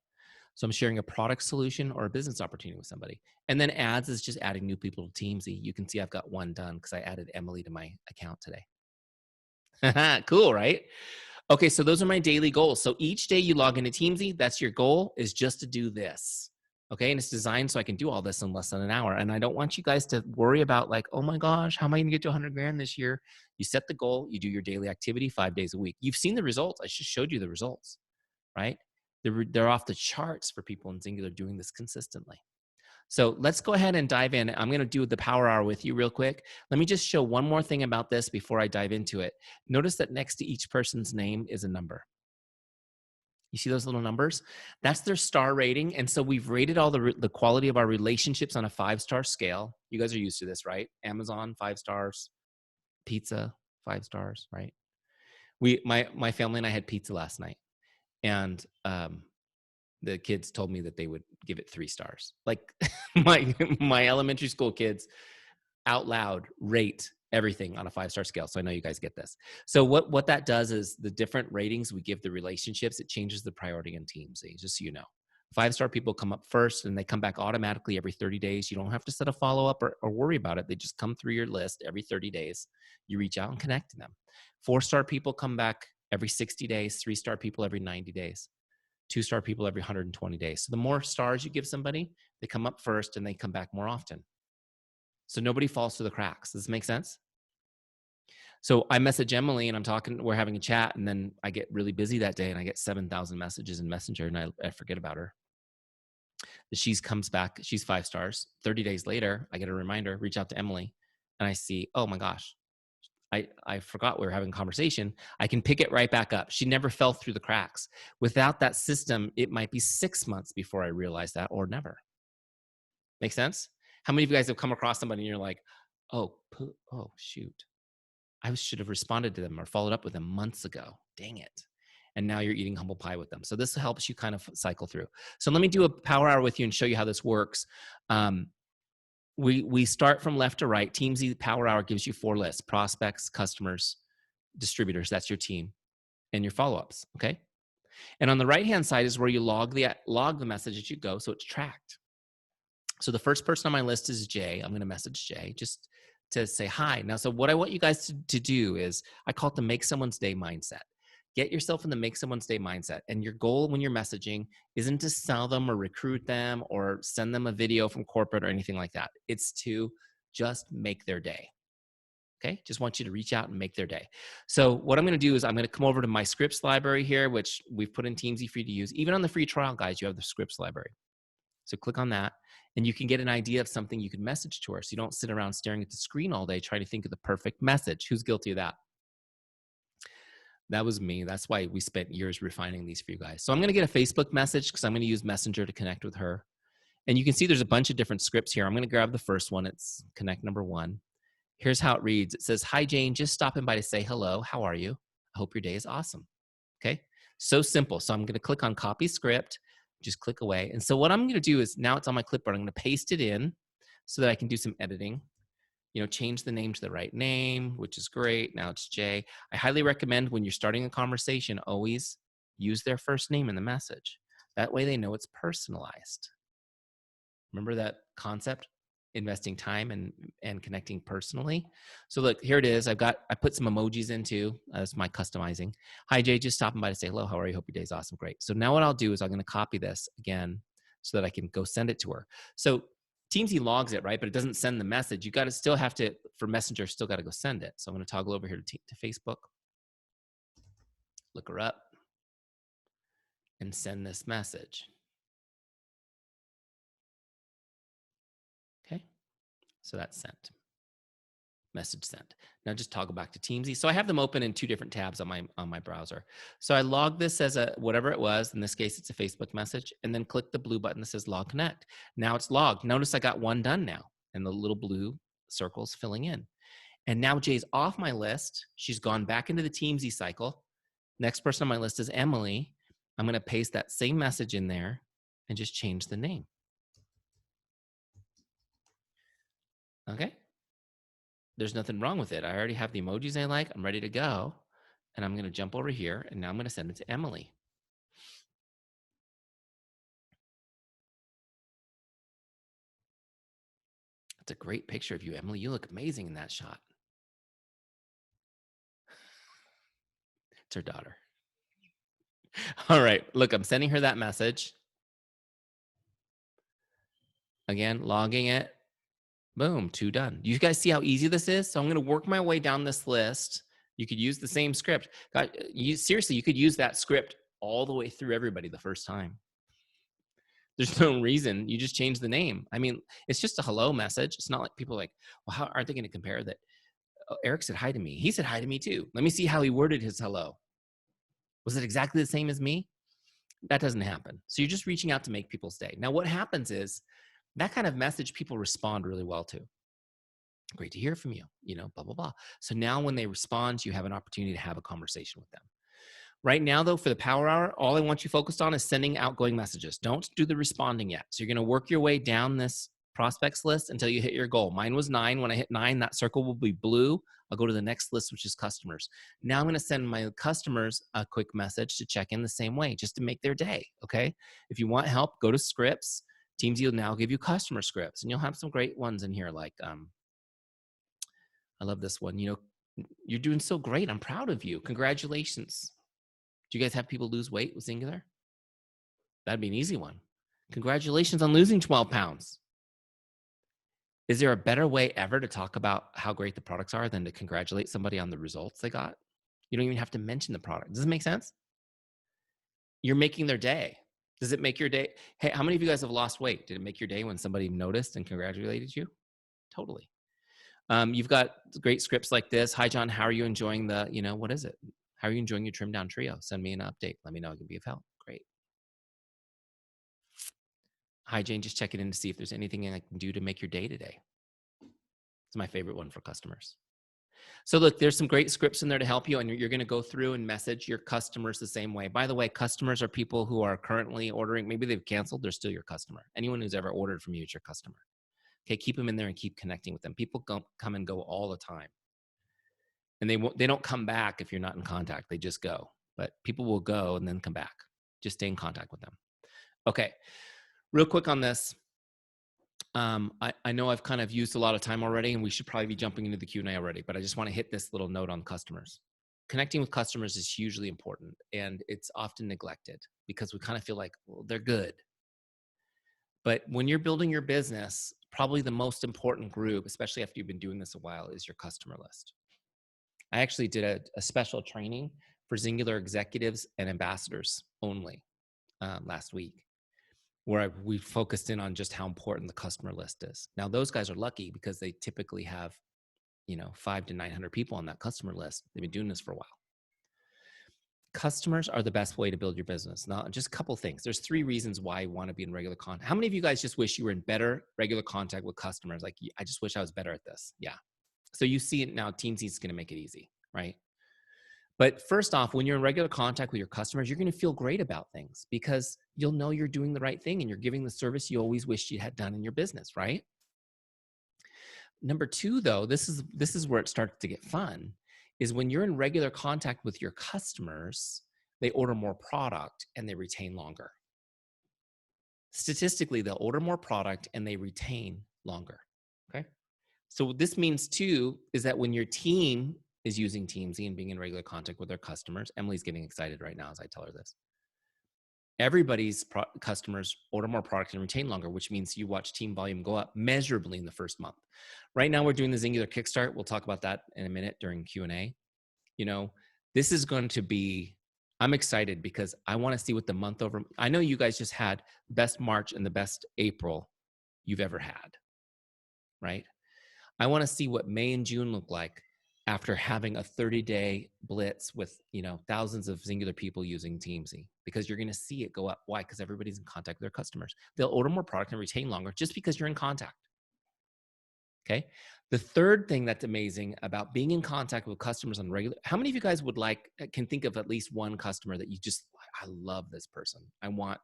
Speaker 1: So I'm sharing a product solution or a business opportunity with somebody. And then ads is just adding new people to Teamzy. You can see I've got 1 done because I added Emily to my account today. Cool, right? Okay, so those are my daily goals. So each day you log into Teamzy, that's your goal, is just to do this. Okay, and it's designed so I can do all this in less than an hour. And I don't want you guys to worry about like, oh my gosh, how am I gonna get to 100 grand this year? You set the goal, you do your daily activity 5 days a week. You've seen the results. I just showed you the results, right? They're off the charts for people in Xyngular doing this consistently. So let's go ahead and dive in. I'm going to do the power hour with you real quick. Let me just show one more thing about this before I dive into it. Notice that next to each person's name is a number. You see those little numbers? That's their star rating. And so we've rated all the quality of our relationships on a 5-star scale. You guys are used to this, right? Amazon, 5 stars. Pizza, 5 stars, right? My family and I had pizza last night. And the kids told me that they would give it 3 stars. Like my elementary school kids out loud rate everything on a 5-star scale. So I know you guys get this. So what that does is the different ratings we give the relationships, it changes the priority in Teamzy, just so you know. 5-star people come up first and they come back automatically every 30 days. You don't have to set a follow-up or worry about it. They just come through your list every 30 days. You reach out and connect to them. 4-star people come back every 60 days, 3-star people every 90 days, 2-star people every 120 days. So the more stars you give somebody, they come up first and they come back more often. So nobody falls through the cracks. Does this make sense? So I message Emily and we're having a chat, and then I get really busy that day and I get 7,000 messages in Messenger and I forget about her. She comes back, she's 5 stars. 30 days later, I get a reminder, reach out to Emily, and I see, oh my gosh, I forgot we were having a conversation. I can pick it right back up. She never fell through the cracks. Without that system, it might be 6 months before I realize that, or never. Make sense? How many of you guys have come across somebody and you're like, oh shoot, I should have responded to them or followed up with them months ago. Dang it. And now you're eating humble pie with them. So this helps you kind of cycle through. So let me do a power hour with you and show you how this works. we start from left to right. Teamzy Power Hour gives you 4 lists: prospects, customers, distributors. That's your team, and your follow-ups. Okay. And on the right-hand side is where you log the message as you go, so it's tracked. So the first person on my list is Jay. I'm going to message Jay just to say hi. Now, so what I want you guys to do is, I call it the make someone's day mindset. Get yourself in the make someone's day mindset. And your goal when you're messaging isn't to sell them or recruit them or send them a video from corporate or anything like that. It's to just make their day. Okay, just want you to reach out and make their day. So what I'm going to do is I'm going to come over to my scripts library here, which we've put in Teamzy for you to use. Even on the free trial, guys, you have the scripts library. So click on that, and you can get an idea of something you can message to her. So you don't sit around staring at the screen all day trying to think of the perfect message. Who's guilty of that? That was me. That's why we spent years refining these for you guys. So I'm going to get a Facebook message because I'm going to use Messenger to connect with her. And you can see there's a bunch of different scripts here. I'm going to grab the first one. It's connect number 1. Here's how it reads. It says, "Hi, Jane, just stopping by to say hello. How are you? I hope your day is awesome." Okay, so simple. So I'm going to click on copy script, just click away. And so what I'm going to do is, now it's on my clipboard, I'm going to paste it in so that I can do some editing. Change the name to the right name, which is great. Now it's Jay. I highly recommend when you're starting a conversation, always use their first name in the message. That way they know it's personalized. Remember that concept? Investing time and connecting personally. So look, here it is. I put some emojis in too. That's my customizing. "Hi, Jay, just stopping by to say hello. How are you? Hope your day's awesome." Great. So now what I'll do is I'm going to copy this again so that I can go send it to her. So Teamzy logs it, right? But it doesn't send the message. You got to still have to, for Messenger, still got to go send it. So I'm going to toggle over here to Facebook, look her up, and send this message. Okay. So that's sent. Message sent. Now just toggle back to Teamzy. So I have them open in 2 different tabs on my browser. So I log this as a whatever it was. In this case, it's a Facebook message, and then click the blue button that says Log Connect. Now it's logged. Notice I got 1 done now, and the little blue circle's filling in. And now Jay's off my list. She's gone back into the Teamzy cycle. Next person on my list is Emily. I'm going to paste that same message in there and just change the name. Okay. There's nothing wrong with it. I already have the emojis I like. I'm ready to go. And I'm going to jump over here, and now I'm going to send it to Emily. That's a great picture of you, Emily. You look amazing in that shot. It's her daughter. All right. Look, I'm sending her that message. Again, logging it. Boom, 2 done. You guys see how easy this is? So I'm going to work my way down this list. You could use the same script. God, seriously, you could use that script all the way through everybody the first time. There's no reason. You just change the name. I mean, it's just a hello message. It's not like people are like, well, how aren't they going to compare that? Oh, Eric said hi to me. He said hi to me too. Let me see how he worded his hello. Was it exactly the same as me? That doesn't happen. So you're just reaching out to make people's day. Now, what happens is that kind of message people respond really well to. Great to hear from you, blah, blah, blah. So now when they respond, you have an opportunity to have a conversation with them. Right now, though, for the power hour, all I want you focused on is sending outgoing messages. Don't do the responding yet. So you're going to work your way down this prospects list until you hit your goal. Mine was 9. When I hit 9, that circle will be blue. I'll go to the next list, which is customers. Now I'm going to send my customers a quick message to check in the same way, just to make their day, okay? If you want help, go to scripts. Teamzy will now give you customer scripts, and you'll have some great ones in here like, I love this one. You're doing so great. I'm proud of you. Congratulations. Do you guys have people lose weight with Xyngular? That'd be an easy one. Congratulations on losing 12 pounds. Is there a better way ever to talk about how great the products are than to congratulate somebody on the results they got? You don't even have to mention the product. Does it make sense? You're making their day. Does it make your day? Hey, how many of you guys have lost weight? Did it make your day when somebody noticed and congratulated you? Totally. You've got great scripts like this. Hi, John. How are you enjoying what is it? How are you enjoying your trim down trio? Send me an update. Let me know I can be of help. Great. Hi, Jane. Just checking in to see if there's anything I can do to make your day today. It's my favorite one for customers. So look, there's some great scripts in there to help you, and you're going to go through and message your customers the same way. By the way, customers are people who are currently ordering. Maybe they've canceled. They're still your customer. Anyone who's ever ordered from you is your customer. Okay, keep them in there and keep connecting with them. People come and go all the time. And they don't come back if you're not in contact. They just go. But people will go and then come back. Just stay in contact with them. Okay, real quick on this. I know I've kind of used a lot of time already, and we should probably be jumping into the Q&A already, but I just want to hit this little note on customers. Connecting with customers is hugely important, and it's often neglected because we kind of feel like, well, they're good. But when you're building your business, probably the most important group, especially after you've been doing this a while, is your customer list. I actually did a special training for Xyngular executives and ambassadors only last week, where we focused in on just how important the customer list is. Now, those guys are lucky because they typically have, 500 to 900 people on that customer list. They've been doing this for a while. Customers are the best way to build your business. Now, just a couple of things. There's 3 reasons why you want to be in regular contact. How many of you guys just wish you were in better regular contact with customers? Like, I just wish I was better at this. Yeah. So you see it now. Teamzy is going to make it easy, right? But first off, when you're in regular contact with your customers, you're going to feel great about things because you'll know you're doing the right thing and you're giving the service you always wished you had done in your business, right? Number 2, though, this is where it starts to get fun, is when you're in regular contact with your customers, they order more product and they retain longer. Statistically, they'll order more product and they retain longer, okay? So what this means too is that when your team is using Teamzy and being in regular contact with their customers, Emily's getting excited right now as I tell her this. Everybody's customers order more product and retain longer, which means you watch team volume go up measurably in the first month. Right now, we're doing the Xyngular Kickstart. We'll talk about that in a minute during Q&A. This is going to be, I'm excited because I want to see what the month over, I know you guys just had the best March and the best April you've ever had, right? I want to see what May and June look like after having a 30-day blitz with, thousands of Xyngular people using Teamzy, because you're going to see it go up. Why? Because everybody's in contact with their customers. They'll order more product and retain longer just because you're in contact. Okay. The third thing that's amazing about being in contact with customers on regular, how many of you guys can think of at least one customer that you just, I love this person. I want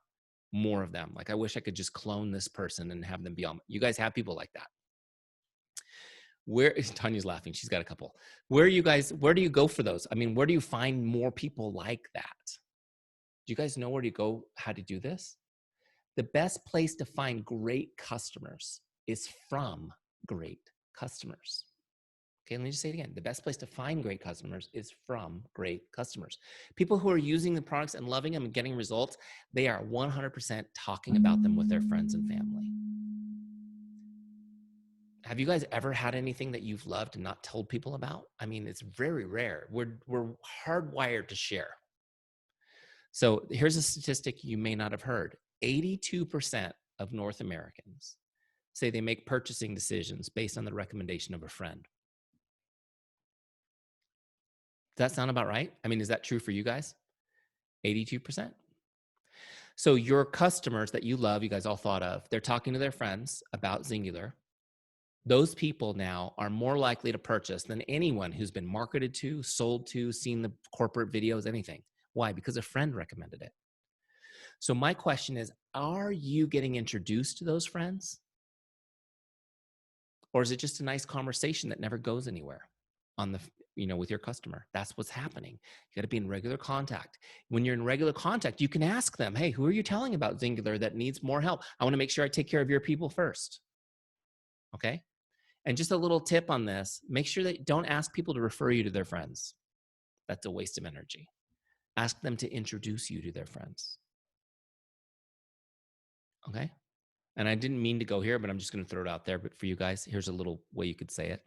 Speaker 1: more of them. Like, I wish I could just clone this person and have them be on. You guys have people like that. Where is Tanya's laughing? She's got a couple. Where do you go for those? I mean, where do you find more people like that? Do you guys know where to go, how to do this? The best place to find great customers is from great customers. Okay, let me just say it again. The best place to find great customers is from great customers. People who are using the products and loving them and getting results, they are 100% talking about them with their friends and family. Have you guys ever had anything that you've loved and not told people about? I mean, it's very rare. We're hardwired to share. So here's a statistic you may not have heard. 82% of North Americans say they make purchasing decisions based on the recommendation of a friend. Does that sound about right? I mean, is that true for you guys? 82%. So your customers that you love, you guys all thought of, they're talking to their friends about Xyngular. Those people now are more likely to purchase than anyone who's been marketed to, sold to, seen the corporate videos, anything. Why? Because a friend recommended it. So my question is, are you getting introduced to those friends? Or is it just a nice conversation that never goes anywhere with your customer? That's what's happening. You got to be in regular contact. When you're in regular contact, you can ask them, hey, who are you telling about Xyngular that needs more help? I want to make sure I take care of your people first. Okay? And just a little tip on this, make sure that don't ask people to refer you to their friends. That's a waste of energy. Ask them to introduce you to their friends. Okay? And I didn't mean to go here, but I'm just going to throw it out there. But for you guys, here's a little way you could say it.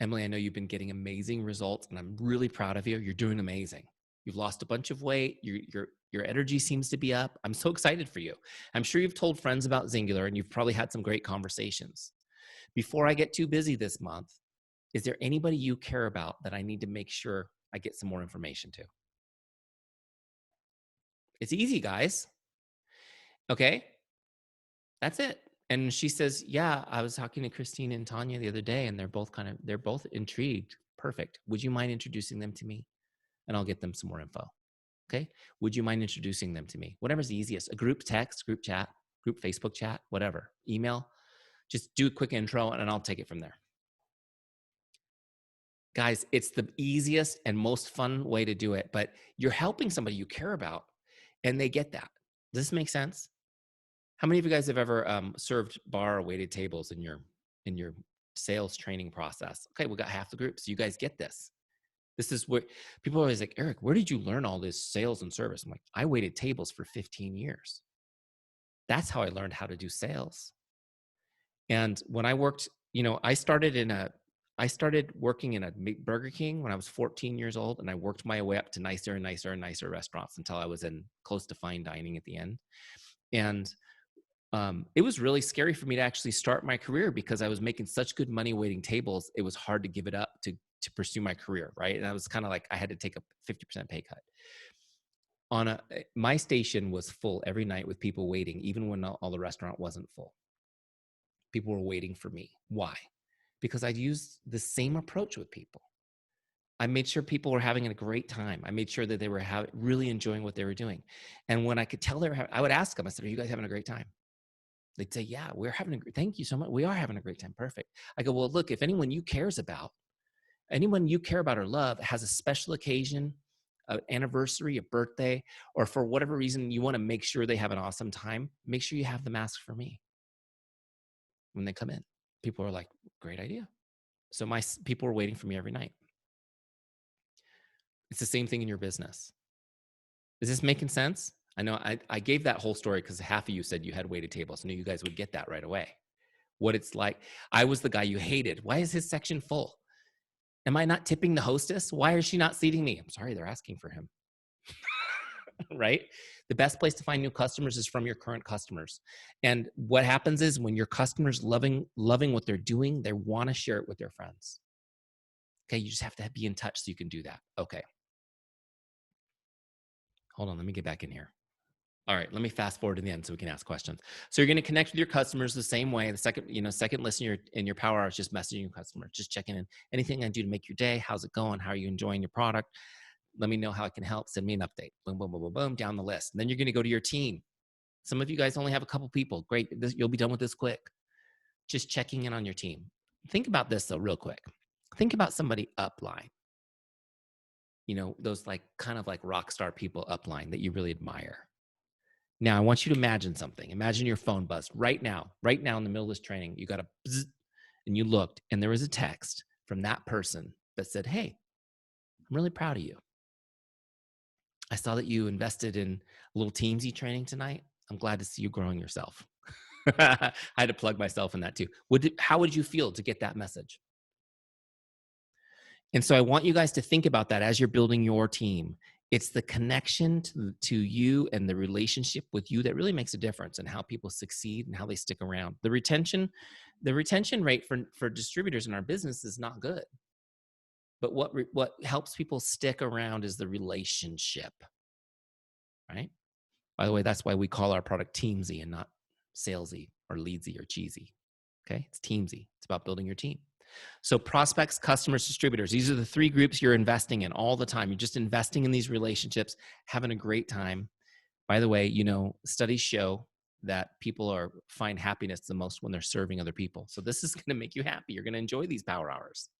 Speaker 1: Emily, I know you've been getting amazing results, and I'm really proud of you. You're doing amazing. You've lost a bunch of weight. Your energy seems to be up. I'm so excited for you. I'm sure you've told friends about Xyngular, and you've probably had some great conversations. Before I get too busy this month, is there anybody you care about that I need to make sure I get some more information to? It's easy, guys. Okay? That's it. And she says, yeah, I was talking to Christine and Tanya the other day, and they're both intrigued. Perfect. Would you mind introducing them to me? And I'll get them some more info. Okay? Would you mind introducing them to me? Whatever's the easiest. A group text, group chat, group Facebook chat, whatever. Email. Just do a quick intro and I'll take it from there. Guys, it's the easiest and most fun way to do it, but you're helping somebody you care about and they get that. Does this make sense? How many of you guys have ever served bar or waited tables in your sales training process? Okay, we got half the group. So you guys get this. This is where people are always like, Eric, where did you learn all this sales and service? I'm like, I waited tables for 15 years. That's how I learned how to do sales. And when I worked, I started working in a Burger King when I was 14 years old, and I worked my way up to nicer and nicer and nicer restaurants until I was in close to fine dining at the end. And it was really scary for me to actually start my career because I was making such good money waiting tables. It was hard to give it up to pursue my career, right? And I was kind of like, I had to take a 50% pay cut. My station was full every night with people waiting, even when all the restaurant wasn't full. People were waiting for me. Why? Because I'd used the same approach with people. I made sure people were having a great time. I made sure that they were really enjoying what they were doing. And when I could tell I would ask them, I said, are you guys having a great time? They'd say, yeah, we're having a great, thank you so much. We are having a great time. Perfect. I go, well, look, if anyone you care about or love has a special occasion, an anniversary, a birthday, or for whatever reason, you want to make sure they have an awesome time, make sure you have them ask for me when they come in. People are like, great idea. So my people are waiting for me every night. It's the same thing in your business. Is this making sense? I know I gave that whole story because half of you said you had waited tables. I knew you guys would get that right away. What it's like. I was the guy you hated. Why is his section full? Am I not tipping the hostess? Why is she not seating me? I'm sorry, they're asking for him. Right? The best place to find new customers is from your current customers. And what happens is when your customers loving what they're doing, they want to share it with their friends. Okay, you just have to be in touch so you can do that. Okay. Hold on, let me get back in here. All right, let me fast forward to the end so we can ask questions. So you're going to connect with your customers the same way. The second listen in your power hour is just messaging your customer, just checking in. Anything I do to make your day? How's it going? How are you enjoying your product? Let me know how I can help. Send me an update. Boom, boom, boom, boom, boom, down the list. And then you're going to go to your team. Some of you guys only have a couple people. Great, you'll be done with this quick. Just checking in on your team. Think about this though, real quick. Think about somebody upline. Those kind of like rock star people upline that you really admire. Now, I want you to imagine something. Imagine your phone buzzed right now in the middle of this training. You got a bzz, and you looked, and there was a text from that person that said, hey, I'm really proud of you. I saw that you invested in a little Teamzy training tonight. I'm glad to see you growing yourself. I had to plug myself in that too. How would you feel to get that message? And so I want you guys to think about that as you're building your team. It's the connection to you and the relationship with you that really makes a difference in how people succeed and how they stick around. The retention rate for distributors in our business is not good. But what helps people stick around is the relationship, right? By the way, that's why we call our product Teamzy and not salesy or leadsy or cheesy. Okay, it's Teamzy. It's about building your team. So prospects, customers, distributors, these are the three groups you're investing in all the time. You're just investing in these relationships, having a great time. By the way, studies show that people find happiness the most when they're serving other people. So this is going to make you happy. You're going to enjoy these power hours.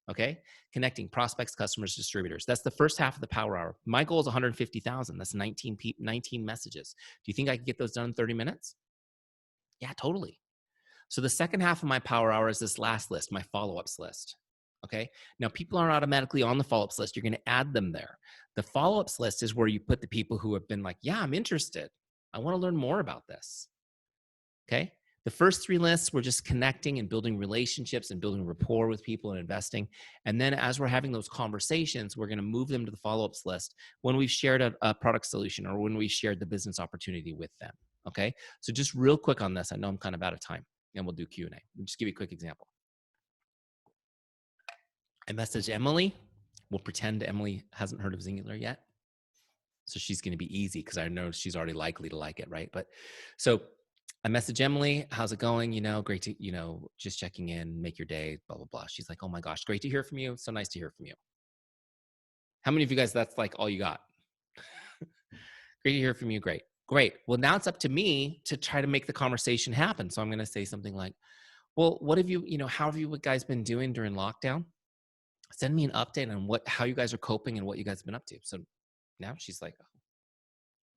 Speaker 1: Okay, connecting prospects, customers, distributors. That's the first half of the power hour. My goal is 150,000. That's 19 messages. Do you think I could get those done in 30 minutes? Yeah, totally. So the second half of my power hour is this last list, my follow-ups list. Okay. Now people aren't automatically on the follow-ups list. You're going to add them there. The follow-ups list is where you put the people who have been like, yeah, I'm interested. I want to learn more about this. Okay. The first three lists, we're just connecting and building relationships and building rapport with people and investing. And then as we're having those conversations, we're going to move them to the follow-ups list when we've shared a product solution or when we've shared the business opportunity with them. Okay. So just real quick on this. I know I'm kind of out of time and we'll do Q&A. I'll just give you a quick example. I messaged Emily. We'll pretend Emily hasn't heard of Xyngular yet. So she's going to be easy because I know she's already likely to like it, right? But so I message Emily, how's it going? Great to, just checking in, make your day, blah, blah, blah. She's like, oh my gosh, great to hear from you. So nice to hear from you. How many of you guys, that's like all you got? Great to hear from you. Great. Well, now it's up to me to try to make the conversation happen. So I'm going to say something like, well, what have how have you guys been doing during lockdown? Send me an update on how you guys are coping and what you guys have been up to. So now she's like, oh,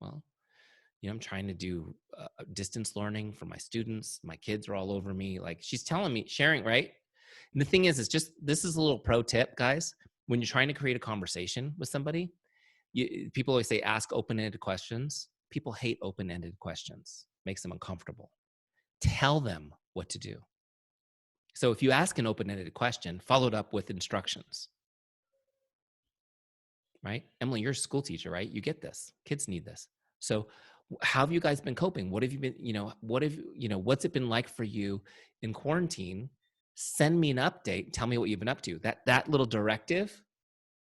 Speaker 1: well, I'm trying to do distance learning for my students. My kids are all over me. Like she's telling me, sharing, right? And the thing is just, this is a little pro tip, guys. When you're trying to create a conversation with somebody, people always say, ask open-ended questions. People hate open-ended questions. Makes them uncomfortable. Tell them what to do. So if you ask an open-ended question, followed up with instructions, right? Emily, you're a school teacher, right? You get this. Kids need this. So how have you guys been coping? What have you been, what's it been like for you in quarantine? Send me an update. Tell me what you've been up to. That little directive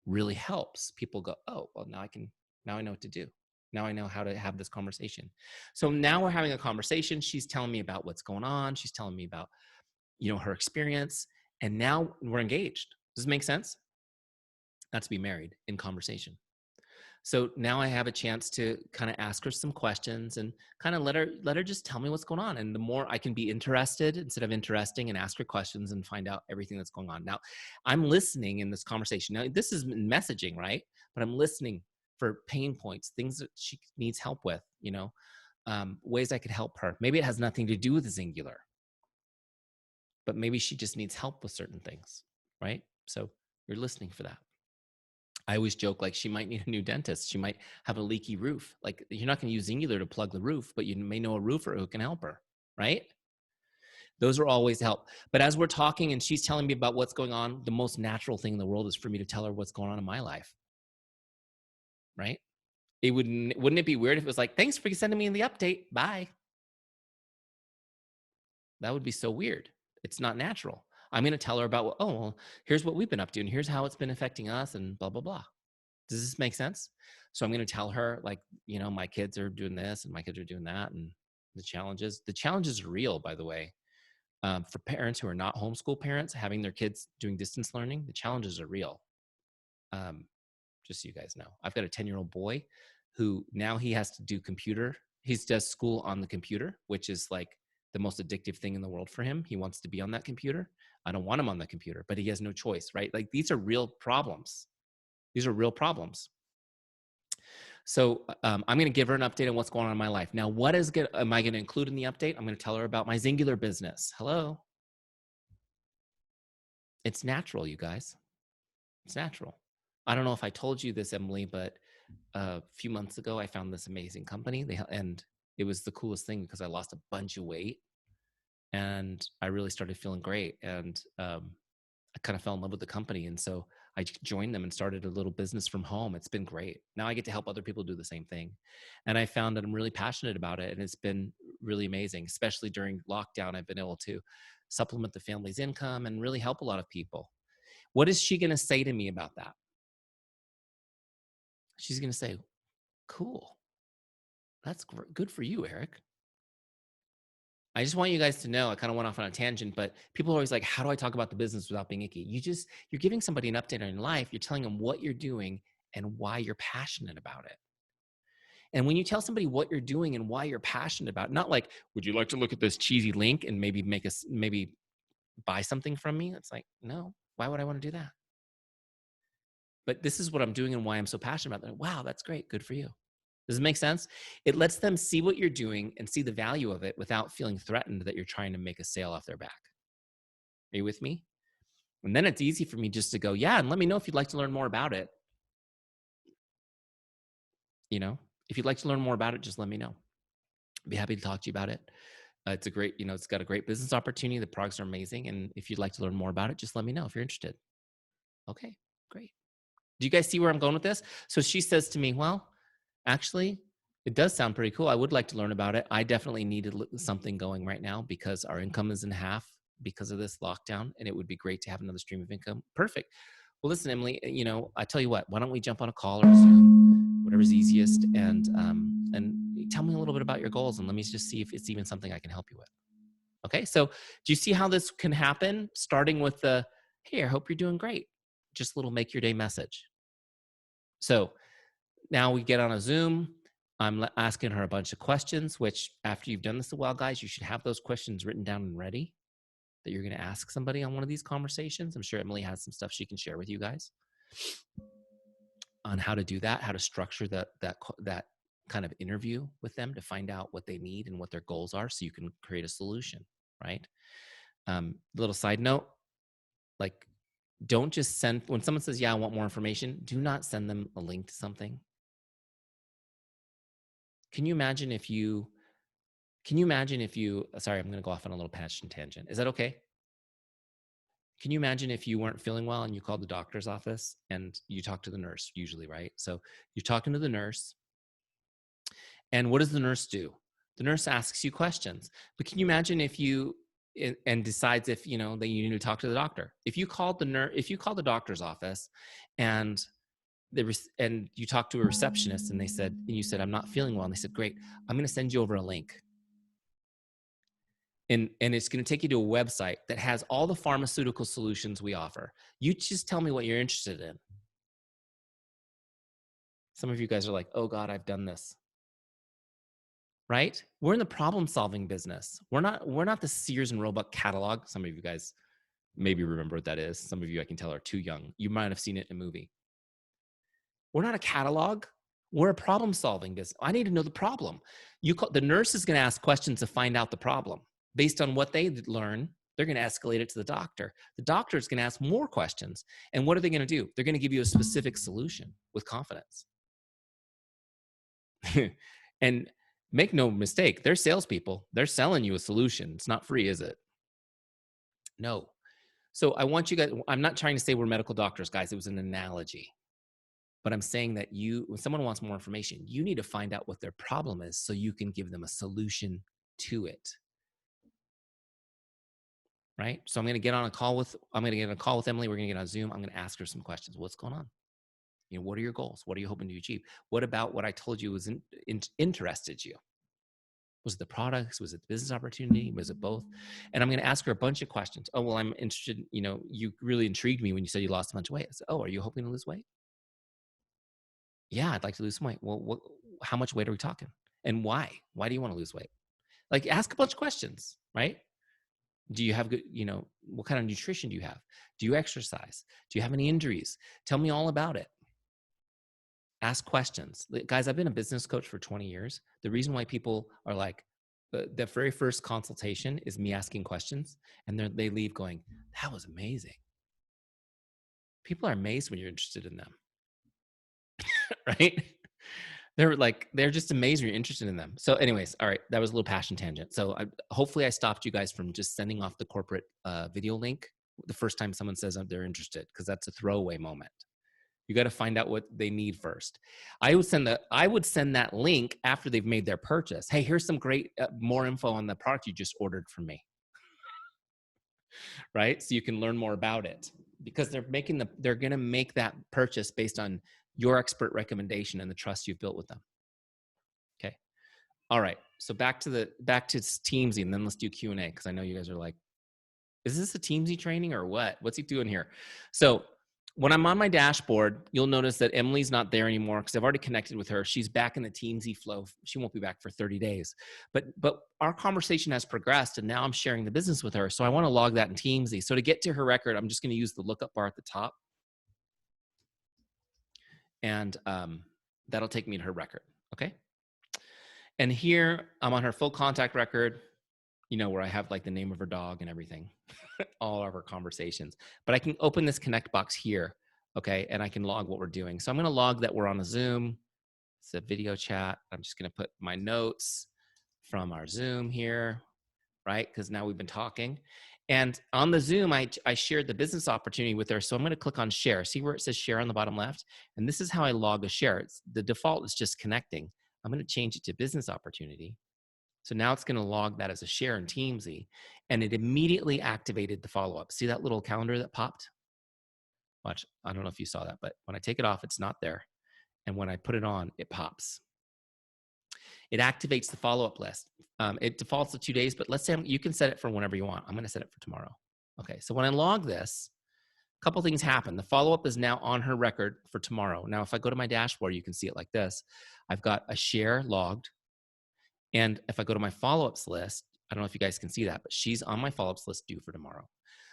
Speaker 1: really helps. People go, oh, well, now I know what to do. Now I know how to have this conversation. So now we're having a conversation. She's telling me about what's going on. She's telling me about, her experience. And now we're engaged. Does it make sense? Not to be married, in conversation. So now I have a chance to kind of ask her some questions and kind of let her just tell me what's going on. And the more I can be interested instead of interesting and ask her questions and find out everything that's going on. Now, I'm listening in this conversation. Now, this is messaging, right? But I'm listening for pain points, things that she needs help with, ways I could help her. Maybe it has nothing to do with Xyngular, but maybe she just needs help with certain things, right? So you're listening for that. I always joke, like, she might need a new dentist. She might have a leaky roof. Like, you're not going to use Xyngular to plug the roof, but you may know a roofer who can help her, right? Those are always help. But as we're talking and she's telling me about what's going on, the most natural thing in the world is for me to tell her what's going on in my life, right? Wouldn't it be weird if it was like, thanks for sending me the update, bye? That would be so weird. It's not natural. I'm going to tell her about, oh, well, here's what we've been up to and here's how it's been affecting us and blah, blah, blah. Does this make sense? So I'm going to tell her, like, my kids are doing this and my kids are doing that. And the challenges are real, by the way. For parents who are not homeschool parents, having their kids doing distance learning, the challenges are real. Just so you guys know, I've got a 10-year-old boy who now he has to do he does school on the computer, which is like the most addictive thing in the world for him. He wants to be on that computer. I don't want him on the computer, but he has no choice, right? Like, these are real problems. These are real problems. So I'm going to give her an update on what's going on in my life. Now, am I going to include in the update? I'm going to tell her about my Xyngular business. Hello. It's natural, you guys. It's natural. I don't know if I told you this, Emily, but a few months ago, I found this amazing company. And it was the coolest thing because I lost a bunch of weight and I really started feeling great. And I kind of fell in love with the company. And so I joined them and started a little business from home. It's been great. Now I get to help other people do the same thing. And I found that I'm really passionate about it. And it's been really amazing, especially during lockdown. I've been able to supplement the family's income and really help a lot of people. What is she going to say to me about that? She's going to say, cool. That's good for you, Eric. I just want you guys to know, I kind of went off on a tangent, but people are always like, how do I talk about the business without being icky? You're giving somebody an update on your life. You're telling them what you're doing and why you're passionate about it. And when you tell somebody what you're doing and why you're passionate about it, not like, would you like to look at this cheesy link and maybe buy something from me? It's like, no, why would I want to do that? But this is what I'm doing and why I'm so passionate about that. Wow, that's great. Good for you. Does it make sense? It lets them see what you're doing and see the value of it without feeling threatened that you're trying to make a sale off their back. Are you with me? And then it's easy for me just to go, yeah, and let me know if you'd like to learn more about it. If you'd like to learn more about it, just let me know. I'd be happy to talk to you about it. It's it's got a great business opportunity. The products are amazing. And if you'd like to learn more about it, just let me know if you're interested. Okay, great. Do you guys see where I'm going with this? So she says to me, well, actually, it does sound pretty cool. I would like to learn about it. I definitely needed something going right now because our income is in half because of this lockdown, and it would be great to have another stream of income. Perfect. Well, listen, Emily, I tell you what, why don't we jump on a call or Zoom, whatever's easiest, and tell me a little bit about your goals, and let me just see if it's even something I can help you with. Okay, so do you see how this can happen? Starting with the, hey, I hope you're doing great. Just a little make your day message. So now we get on a Zoom. I'm asking her a bunch of questions, which after you've done this a while, guys, you should have those questions written down and ready. that you're going to ask somebody on one of these conversations. I'm sure Emily has some stuff she can share with you guys on how to do that, how to structure that kind of interview with them to find out what they need and what their goals are, so you can create a solution, right? Little side note, like, don't just send, when someone says, yeah, I want more information, do not send them a link to something. Can you imagine if you, sorry, I'm going to go off on a little passion tangent. Is that okay? Can you imagine if you weren't feeling well and you called the doctor's office and you talk to the nurse usually, right? So you're talking to the nurse, and what does the nurse do? The nurse asks you questions. But can you imagine if you, and decides if, you know, that you need to talk to the doctor? If you called the doctor's office and and you talked to a receptionist and you said, I'm not feeling well. And they said, great, I'm going to send you over a link. And it's going to take you to a website that has all the pharmaceutical solutions we offer. You just tell me what you're interested in. Some of you guys are like, oh God, I've done this. Right? We're in the problem solving business. We're not the Sears and Roebuck catalog. Some of you guys maybe remember what that is. Some of you, I can tell, are too young. You might have seen it in a movie. We're not a catalog. We're a problem solving business. I need to know the problem. The nurse is going to ask questions to find out the problem. Based on what they learn, they're going to escalate it to the doctor. The doctor is going to ask more questions. And what are they going to do? They're going to give you a specific solution with confidence. And make no mistake, they're salespeople. They're selling you a solution. It's not free, is it? No. So I want you guys, I'm not trying to say we're medical doctors, guys. It was an analogy. But I'm saying that when someone wants more information, you need to find out what their problem is so you can give them a solution to it. Right? So I'm going to get on a call with Emily. We're going to get on Zoom. I'm going to ask her some questions. What's going on? You know, what are your goals? What are you hoping to achieve? What about what I told you was interested you? Was it the products? Was it the business opportunity? Was it both? And I'm going to ask her a bunch of questions. Oh, well, I'm interested. You know, you really intrigued me when you said you lost a bunch of weight. I said, oh, are you hoping to lose weight? Yeah, I'd like to lose some weight. Well, how much weight are we talking? And why? Why do you want to lose weight? Like, ask a bunch of questions, right? Do you have good, you know, what kind of nutrition do you have? Do you exercise? Do you have any injuries? Tell me all about it. Ask questions. Guys, I've been a business coach for 20 years. The reason why people are like, the very first consultation is me asking questions, and they leave going, that was amazing. People are amazed when you're interested in them, right? They're just amazed when you're interested in them. So anyways, all right, that was a little passion tangent. So hopefully I stopped you guys from just sending off the corporate video link the first time someone says they're interested, because that's a throwaway moment. You got to find out what they need first. I would send that link after they've made their purchase. Hey, here's some great more info on the product you just ordered from me. Right? So you can learn more about it, because they're going to make that purchase based on your expert recommendation and the trust you've built with them. Okay. All right. So back to Teamzy, and then let's do Q&A, because I know you guys are like, is this a Teamzy training or what? What's he doing here? So when I'm on my dashboard, you'll notice that Emily's not there anymore, because I've already connected with her. She's back in the Teamzy flow. She won't be back for 30 days. But our conversation has progressed, and now I'm sharing the business with her. So I want to log that in Teamzy. So to get to her record, I'm just going to use the lookup bar at the top. And that'll take me to her record, okay? And here, I'm on her full contact record, you know, where I have like the name of her dog and everything, all of our conversations. But I can open this connect box here, okay? And I can log what we're doing. So I'm gonna log that we're on a Zoom. It's a video chat. I'm just gonna put my notes from our Zoom here, right? Because now we've been talking. And on the Zoom, I shared the business opportunity with her. So I'm going to click on share. See where it says share on the bottom left? And this is how I log a share. The default is just connecting. I'm going to change it to business opportunity. So now it's going to log that as a share in Teamzy. And it immediately activated the follow-up. See that little calendar that popped? Watch. I don't know if you saw that, but when I take it off, it's not there. And when I put it on, it pops. It activates the follow-up list. It defaults to 2 days, but let's say you can set it for whenever you want. I'm going to set it for tomorrow. Okay, so when I log this, a couple things happen. The follow-up is now on her record for tomorrow. Now, if I go to my dashboard, you can see it like this. I've got a share logged. And if I go to my follow-ups list, I don't know if you guys can see that, but she's on my follow-ups list due for tomorrow.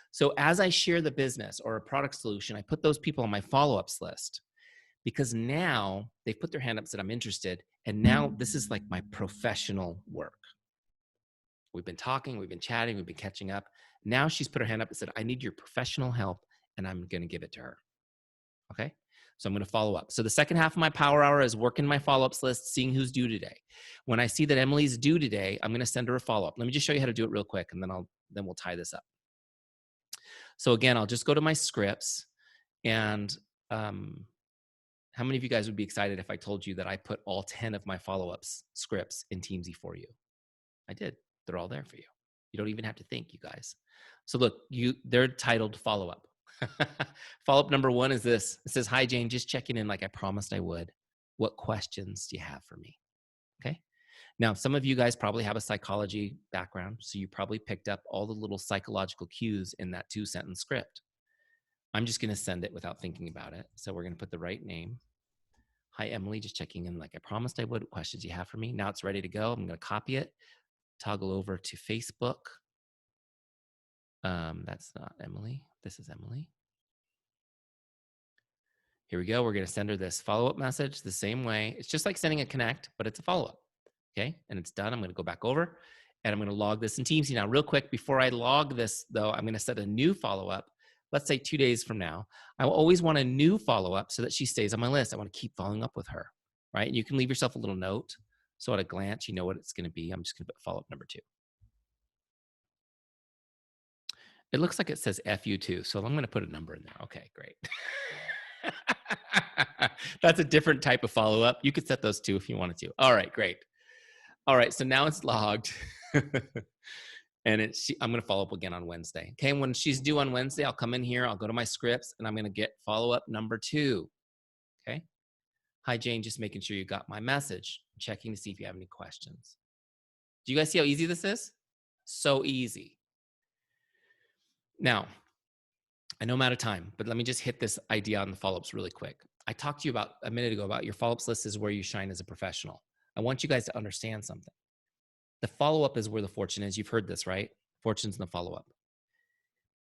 Speaker 1: So as I share the business or a product solution, I put those people on my follow-ups list because now they've put their hand up, said, I'm interested. And now this is like my professional work. We've been talking, we've been chatting, we've been catching up. Now she's put her hand up and said, I need your professional help, and I'm going to give it to her. Okay. So I'm going to follow up. So the second half of my power hour is working my follow-ups list, seeing who's due today. When I see that Emily's due today, I'm going to send her a follow-up. Let me just show you how to do it real quick, and then we'll tie this up. So again, I'll just go to my scripts, and how many of you guys would be excited if I told you that I put all 10 of my follow-ups scripts in Teamzy for you? I did. They're all there for you. You don't even have to think, you guys. So look, they're titled follow-up. Follow-up number 1 is this. It says, hi, Jane, just checking in like I promised I would. What questions do you have for me? Okay. Now, some of you guys probably have a psychology background, so you probably picked up all the little psychological cues in that 2-sentence script. I'm just going to send it without thinking about it. So we're going to put the right name. Hi, Emily, just checking in like I promised I would. What questions do you have for me? Now it's ready to go. I'm going to copy it, toggle over to Facebook. That's not Emily. This is Emily. Here we go. We're going to send her this follow-up message the same way. It's just like sending a connect, but it's a follow-up. Okay. And it's done. I'm going to go back over and I'm going to log this in Teamzy. Now, real quick, before I log this, though, I'm going to set a new follow-up. Let's say 2 days from now. I will always want a new follow-up so that she stays on my list. I want to keep following up with her, right? And you can leave yourself a little note. So at a glance, you know what it's going to be. I'm just going to put follow-up number 2. It looks like it says FU2, so I'm going to put a number in there. Okay, great. That's a different type of follow-up. You could set those 2 if you wanted to. All right, great. All right, so now it's logged. And I'm going to follow up again on Wednesday. Okay, when she's due on Wednesday, I'll come in here, I'll go to my scripts, and I'm going to get follow-up number 2. Okay. Hi, Jane, just making sure you got my message. Checking to see if you have any questions. Do you guys see how easy this is? So easy. Now, I know I'm out of time, but let me just hit this idea on the follow-ups really quick. I talked to you about a minute ago about your follow-ups list is where you shine as a professional. I want you guys to understand something. The follow-up is where the fortune is. You've heard this, right? Fortune's in the follow-up.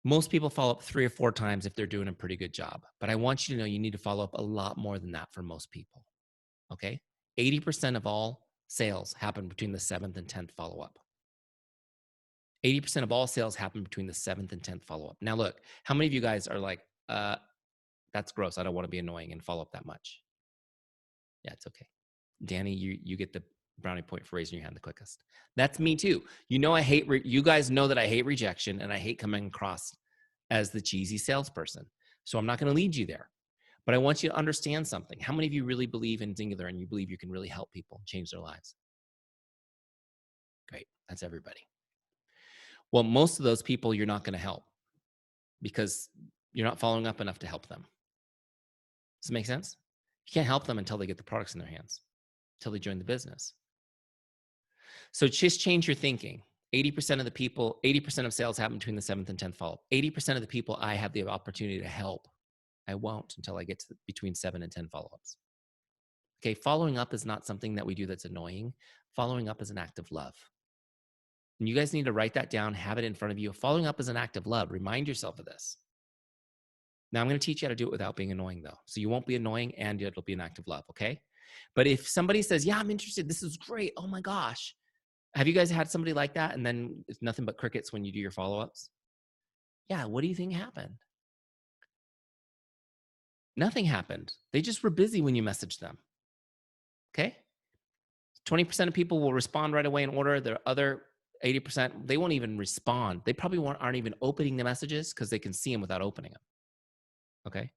Speaker 1: Most people follow up 3 or 4 times if they're doing a pretty good job. But I want you to know you need to follow up a lot more than that for most people. Okay? 80% of all sales happen between the 7th and 10th follow-up. 80% of all sales happen between the 7th and 10th follow-up. Now, look, how many of you guys are like, that's gross. I don't want to be annoying and follow up that much. Yeah, it's okay. Danny, you get the brownie point for raising your hand the quickest. That's me too. You know, you guys know that I hate rejection and I hate coming across as the cheesy salesperson. So I'm not going to lead you there. But I want you to understand something. How many of you really believe in Xyngular and you believe you can really help people change their lives? Great. That's everybody. Well, most of those people you're not going to help because you're not following up enough to help them. Does it make sense? You can't help them until they get the products in their hands, until they join the business. So just change your thinking. 80% of the people, 80% of sales happen between the 7th and 10th follow-up. 80% of the people I have the opportunity to help, I won't until I get to between 7 and 10 follow-ups. Okay, following up is not something that we do that's annoying. Following up is an act of love. And you guys need to write that down, have it in front of you. Following up is an act of love. Remind yourself of this. Now, I'm going to teach you how to do it without being annoying, though. So you won't be annoying and it'll be an act of love, okay? But if somebody says, yeah, I'm interested, this is great, oh my gosh. Have you guys had somebody like that and then it's nothing but crickets when you do your follow-ups? Yeah, what do you think happened? Nothing happened. They just were busy when you messaged them, okay? 20% of people will respond right away in order. The other 80%, they won't even respond. They probably aren't even opening the messages because they can see them without opening them. Okay.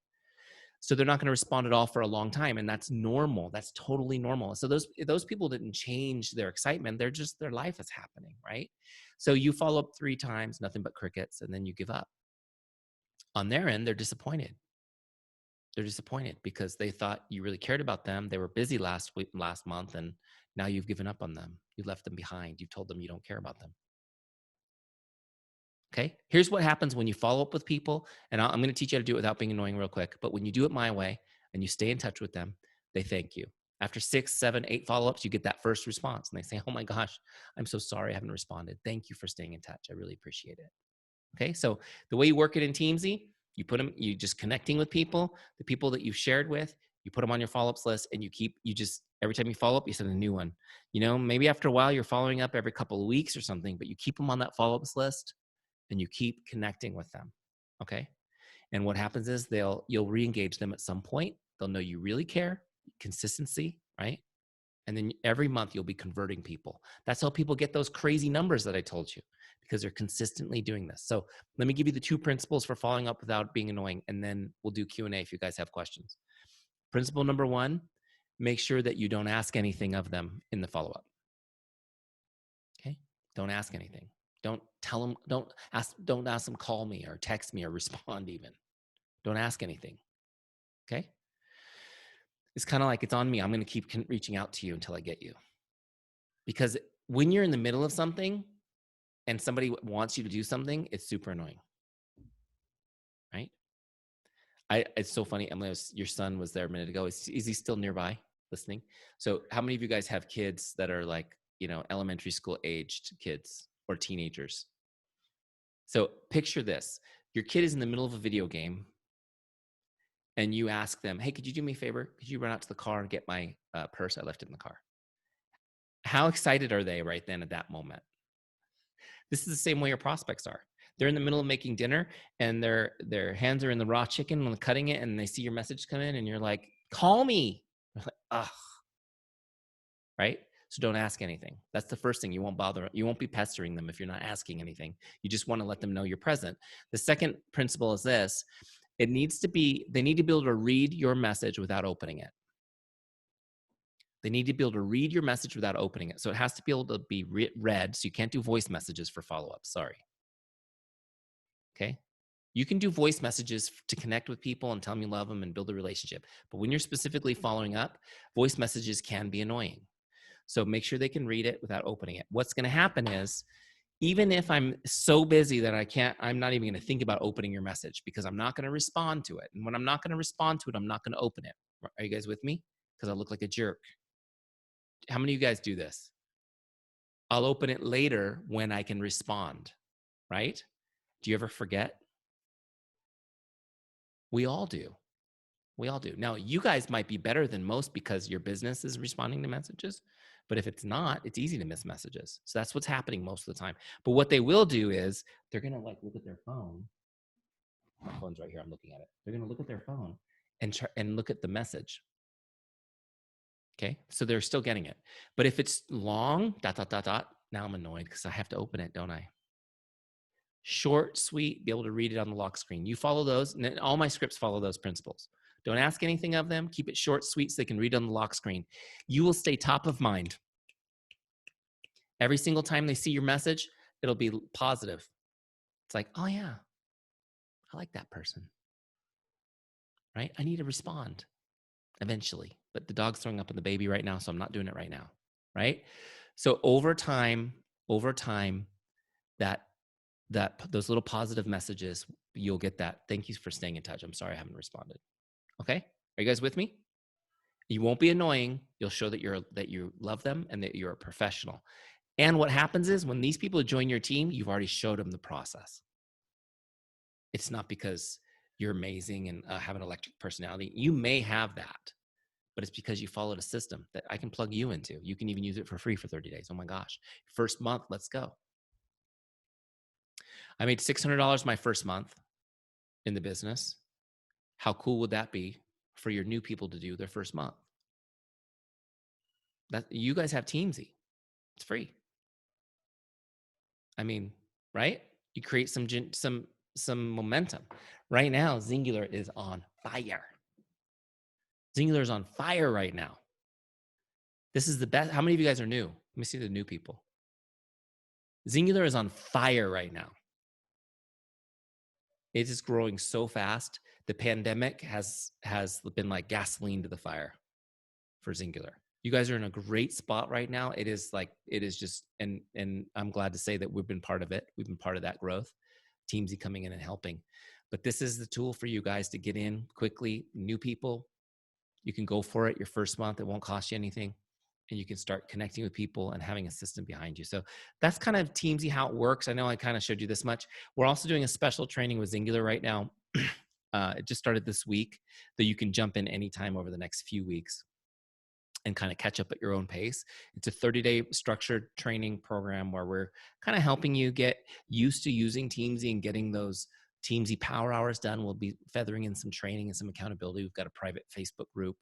Speaker 1: So they're not going to respond at all for a long time. And that's normal. That's totally normal. So those people didn't change their excitement. They're just, their life is happening, right? So you follow up 3 times, nothing but crickets, and then you give up. On their end, they're disappointed. They're disappointed because they thought you really cared about them. They were busy last month, and now you've given up on them. You left them behind. You've told them you don't care about them. Okay, here's what happens when you follow up with people, and I'm going to teach you how to do it without being annoying real quick, but when you do it my way and you stay in touch with them, they thank you. After 6, 7, 8 follow-ups, you get that first response. And they say, oh my gosh, I'm so sorry I haven't responded. Thank you for staying in touch. I really appreciate it. Okay, so the way you work it in Teamzy, you just connecting with people, the people that you've shared with, you put them on your follow-ups list, and every time you follow up, you send a new one. Maybe after a while, you're following up every couple of weeks or something, but you keep them on that follow-ups list, and you keep connecting with them. Okay, and what happens is you'll re-engage them at some point. They'll know you really care. Consistency, right? And then every month you'll be converting people. That's how people get those crazy numbers that I told you, because they're consistently doing this. So let me give you the 2 principles for following up without being annoying, and then we'll do Q&A if you guys have questions. Principle number 1, make sure that you don't ask anything of them in the follow-up. Okay? Don't ask anything. Don't tell them, don't ask them call me or text me or respond even. Don't ask anything. Okay? It's kind of like, it's on me. I'm going to keep reaching out to you until I get you. Because when you're in the middle of something and somebody wants you to do something, it's super annoying. Right? It's so funny. Emily, your son was there a minute ago. Is he still nearby listening? So how many of you guys have kids that are like, elementary school aged kids or teenagers? So picture this. Your kid is in the middle of a video game and you ask them, hey, could you do me a favor? Could you run out to the car and get my purse? I left it in the car. How excited are they right then at that moment? This is the same way your prospects are. They're in the middle of making dinner and their hands are in the raw chicken and cutting it, and they see your message come in and you're like, call me. They're like, ugh. Right? So don't ask anything. That's the first thing. You won't be pestering them if you're not asking anything. You just want to let them know you're present. The second principle is this. They need to be able to read your message without opening it. They need to be able to read your message without opening it. So it has to be able to be read. So you can't do voice messages for follow-ups. Sorry. Okay. You can do voice messages to connect with people and tell them you love them and build a relationship. But when you're specifically following up, voice messages can be annoying. So make sure they can read it without opening it. What's going to happen is, even if I'm so busy that I'm not even going to think about opening your message, because I'm not going to respond to it. And when I'm not going to respond to it, I'm not going to open it. Are you guys with me? Because I look like a jerk. How many of you guys do this? I'll open it later when I can respond, right? Do you ever forget? We all do. We all do. Now, you guys might be better than most because your business is responding to messages. But if it's not, it's easy to miss messages. So that's what's happening most of the time. But what they will do is they're going to look at their phone. My phone's right here. I'm looking at it. They're going to look at their phone and look at the message. Okay. So they're still getting it. But if it's long, ... Now I'm annoyed because I have to open it, don't I? Short, sweet, be able to read it on the lock screen. You follow those, and all my scripts follow those principles. Don't ask anything of them. Keep it short, sweet, so they can read it on the lock screen. You will stay top of mind. Every single time they see your message, it'll be positive. It's like, oh yeah, I like that person, right? I need to respond eventually, but the dog's throwing up on the baby right now, so I'm not doing it right now, right? So over time, that those little positive messages, you'll get that. Thank you for staying in touch. I'm sorry I haven't responded. Okay, are you guys with me? You won't be annoying. You'll show that you love them and that you're a professional. And what happens is, when these people join your team, you've already showed them the process. It's not because you're amazing and have an electric personality. You may have that, but it's because you followed a system that I can plug you into. You can even use it for free for 30 days. Oh my gosh. First month, let's go. I made $600 my first month in the business. How cool would that be for your new people to do their first month? That you guys have Teamzy. It's free. I mean, right? You create some momentum. Right now, Xyngular is on fire. Xyngular is on fire right now. This is the best. How many of you guys are new? Let me see the new people. Xyngular is on fire right now. It is growing so fast. The pandemic has been like gasoline to the fire for Xyngular. You guys are in a great spot right now. It is just, and I'm glad to say that we've been part of it. We've been part of that growth. Teamzy coming in and helping. But this is the tool for you guys to get in quickly, new people, You can go for it your first month. It won't cost you anything. And you can start connecting with people and having a system behind you. So that's kind of Teamzy, how it works. I know I kind of showed you this much. We're also doing a special training with Xyngular right now. It just started this week, that you can jump in anytime over the next few weeks and kind of catch up at your own pace. It's a 30-day structured training program where we're kind of helping you get used to using Teamzy and getting those Teamzy power hours done. We'll be feathering in some training and some accountability. We've got a private Facebook group,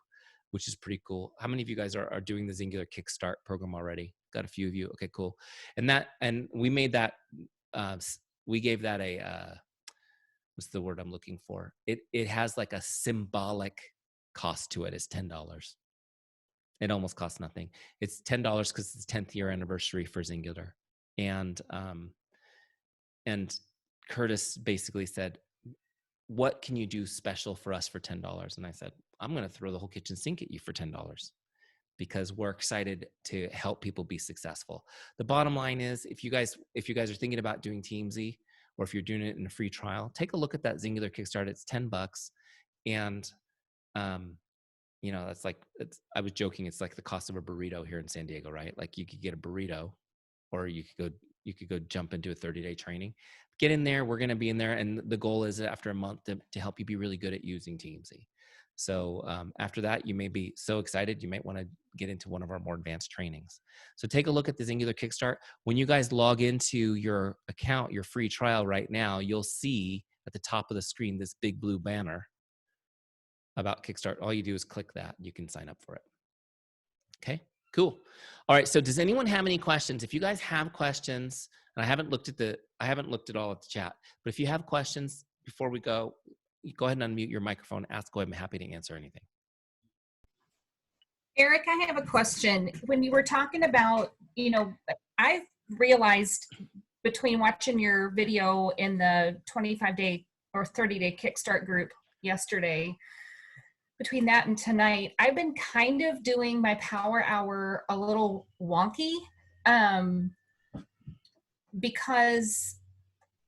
Speaker 1: which is pretty cool. How many of you guys are doing the Xyngular Kickstart program already? Got a few of you. Okay, cool. And we made that, we gave that a, what's the word I'm looking for? It has like a symbolic cost to it. It's $10. It almost costs nothing. It's $10 because it's 10th year anniversary for Xyngular. And Curtis basically said, what can you do special for us for $10? And I said, I'm going to throw the whole kitchen sink at you for $10 because we're excited to help people be successful. The bottom line is, if you guys are thinking about doing Teamzy, or if you're doing it in a free trial, take a look at that Xyngular Kickstart. It's $10. And, you know, that's like, I was joking, it's like the cost of a burrito here in San Diego, right? Like you could get a burrito, or you could go jump into a 30-day training. Get in there. We're going to be in there. And the goal is after a month to help you be really good at using Teamzy. So after that, you may be so excited, you might want to get into one of our more advanced trainings. So take a look at the Xyngular Kickstart. When you guys log into your account, your free trial right now, you'll see at the top of the screen this big blue banner about Kickstart. All you do is click that. You can sign up for it. Okay, cool. All right, so does anyone have any questions? If you guys have questions, and I haven't looked at all at the chat, but if you have questions before we go ahead and unmute your microphone, ask away. I'm happy to answer anything.
Speaker 2: Eric, I have a question. When you were talking about, you know, I've realized between watching your video in the 25-day or 30-day Kickstart group yesterday, between that and tonight, I've been kind of doing my power hour a little wonky, because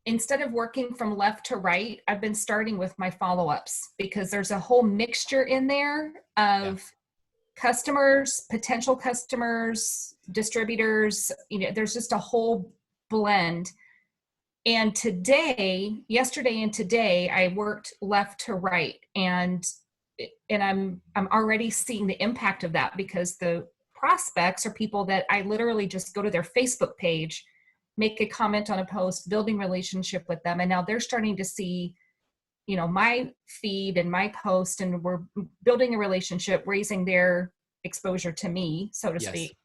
Speaker 2: instead of working from left to right, I've been starting with my follow-ups, because there's a whole mixture in there of customers, potential customers, distributors, you know, there's just a whole blend. And yesterday and today, I worked left to right, and I'm already seeing the impact of that, because the prospects are people that I literally just go to their Facebook page, make a comment on a post, building relationship with them. And now they're starting to see, you know, my feed and my post, and we're building a relationship, raising their exposure to me, so to speak.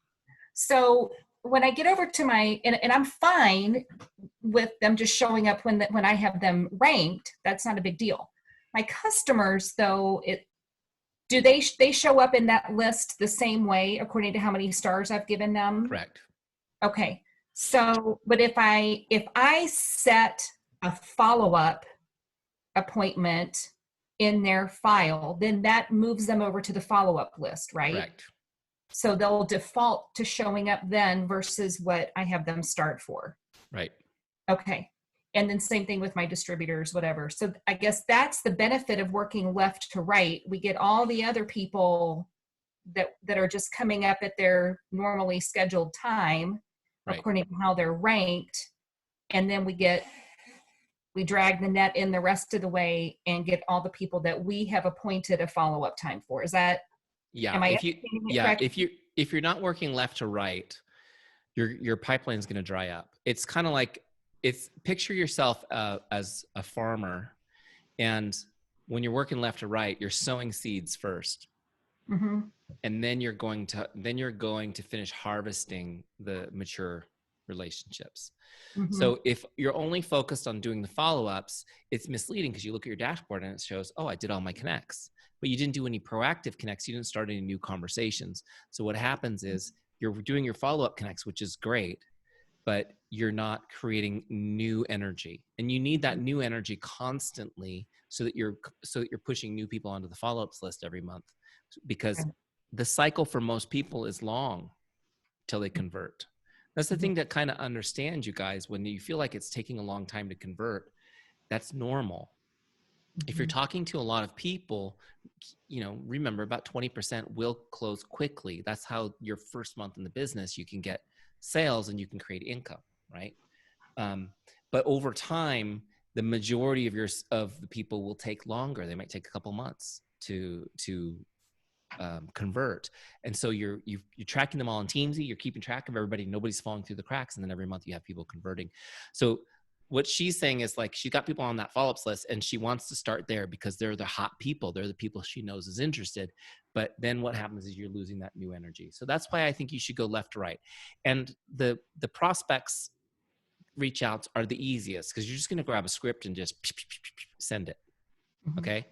Speaker 2: So when I get over to and I'm fine with them just showing up when I have them ranked, that's not a big deal. My customers, though, do they show up in that list the same way according to how many stars I've given them?
Speaker 1: Correct.
Speaker 2: Okay. So, but if I set a follow-up appointment in their file, then that moves them over to the follow-up list, right?
Speaker 1: Correct.
Speaker 2: So they'll default to showing up then versus what I have them start for.
Speaker 1: Right.
Speaker 2: Okay. And then same thing with my distributors, whatever. So I guess that's the benefit of working left to right. We get all the other people that are just coming up at their normally scheduled time, right, according to how they're ranked. And then we drag the net in the rest of the way and get all the people that we have appointed a follow-up time for. Is that, am I correct?
Speaker 1: If you're not working left to right, your pipeline is going to dry up. It's kind of like, picture yourself as a farmer, and when you're working left to right, you're sowing seeds first.
Speaker 2: Mm-hmm.
Speaker 1: And then you're going to finish harvesting the mature relationships. Mm-hmm. So if you're only focused on doing the follow-ups, it's misleading, because you look at your dashboard and it shows, oh, I did all my connects, but you didn't do any proactive connects. You didn't start any new conversations. So what happens is you're doing your follow-up connects, which is great, but you're not creating new energy, and you need that new energy constantly so that you're pushing new people onto the follow-ups list every month, because the cycle for most people is long till they convert. That's the thing to kind of understand, you guys. When you feel like it's taking a long time to convert, that's normal. If you're talking to a lot of people, remember about 20% will close quickly. That's how your first month in the business, you can get sales and you can create income, right? But over time, the majority of the people will take longer. They might take a couple months to convert. And so you're tracking them all on Teamzy. You're keeping track of everybody. Nobody's falling through the cracks. And then every month you have people converting. So what she's saying is, like, she got people on that follow-ups list and she wants to start there because they're the hot people. They're the people she knows is interested. But then what happens is you're losing that new energy. So that's why I think you should go left to right. And the prospects reach outs are the easiest because you're just going to grab a script and just send it. Okay.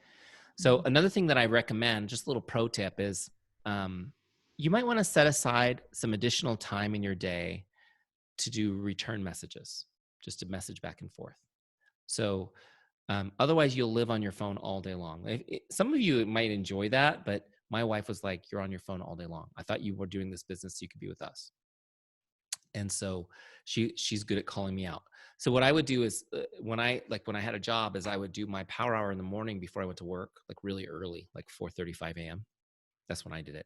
Speaker 1: So another thing that I recommend, just a little pro tip, is you might want to set aside some additional time in your day to do return messages, just to message back and forth. So otherwise you'll live on your phone all day long. Some of you might enjoy that, but my wife was like, you're on your phone all day long. I thought you were doing this business so you could be with us. And so she's good at calling me out. So what I would do is when I had a job, is I would do my power hour in the morning before I went to work, like really early, like 4:35 a.m. That's when I did it.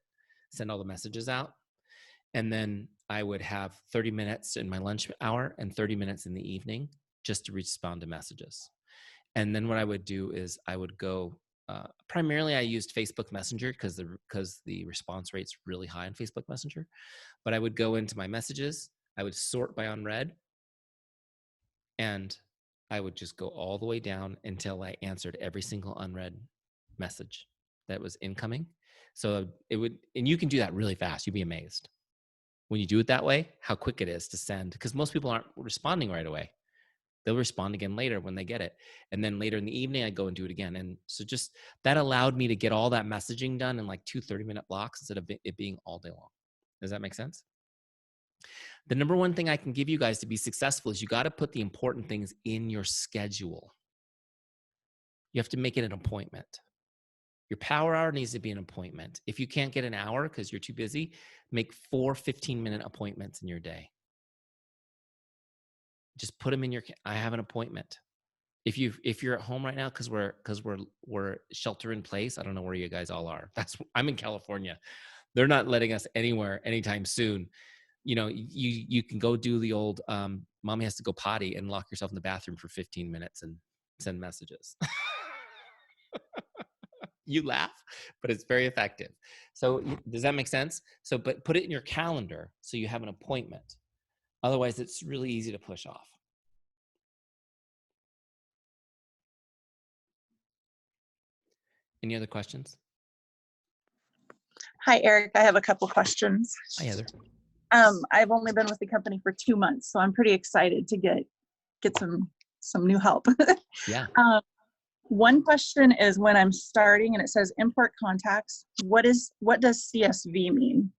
Speaker 1: Send all the messages out. And then I would have 30 minutes in my lunch hour and 30 minutes in the evening just to respond to messages. And then what I would do is I would go, primarily I used Facebook Messenger because the response rate's really high on Facebook Messenger. But I would go into my messages, I would sort by unread, and I would just go all the way down until I answered every single unread message that was incoming. So it would, and you can do that really fast. You'd be amazed when you do it that way, how quick it is to send, because most people aren't responding right away. They'll respond again later when they get it. And then later in the evening, I go and do it again. And so just that allowed me to get all that messaging done in like 2 30-minute blocks instead of it being all day long. Does that make sense? The number one thing I can give you guys to be successful is you got to put the important things in your schedule. You have to make it an appointment. Your power hour needs to be an appointment. If you can't get an hour because you're too busy, make 4 15-minute appointments in your day. Just put them in your, I have an appointment. If you're at home right now, because we're shelter in place, I don't know where you guys all are. I'm in California. They're not letting us anywhere anytime soon. You can go do the old mommy has to go potty and lock yourself in the bathroom for 15 minutes and send messages. You laugh, but it's very effective. So does that make sense? So, but put it in your calendar so you have an appointment. Otherwise, it's really easy to push off. Any other questions?
Speaker 3: Hi, Eric. I have a couple questions.
Speaker 1: Hi, Heather.
Speaker 3: I've only been with the company for 2 months, so I'm pretty excited to get some new help.
Speaker 1: Yeah.
Speaker 3: One question is when I'm starting and it says import contacts, what does CSV mean?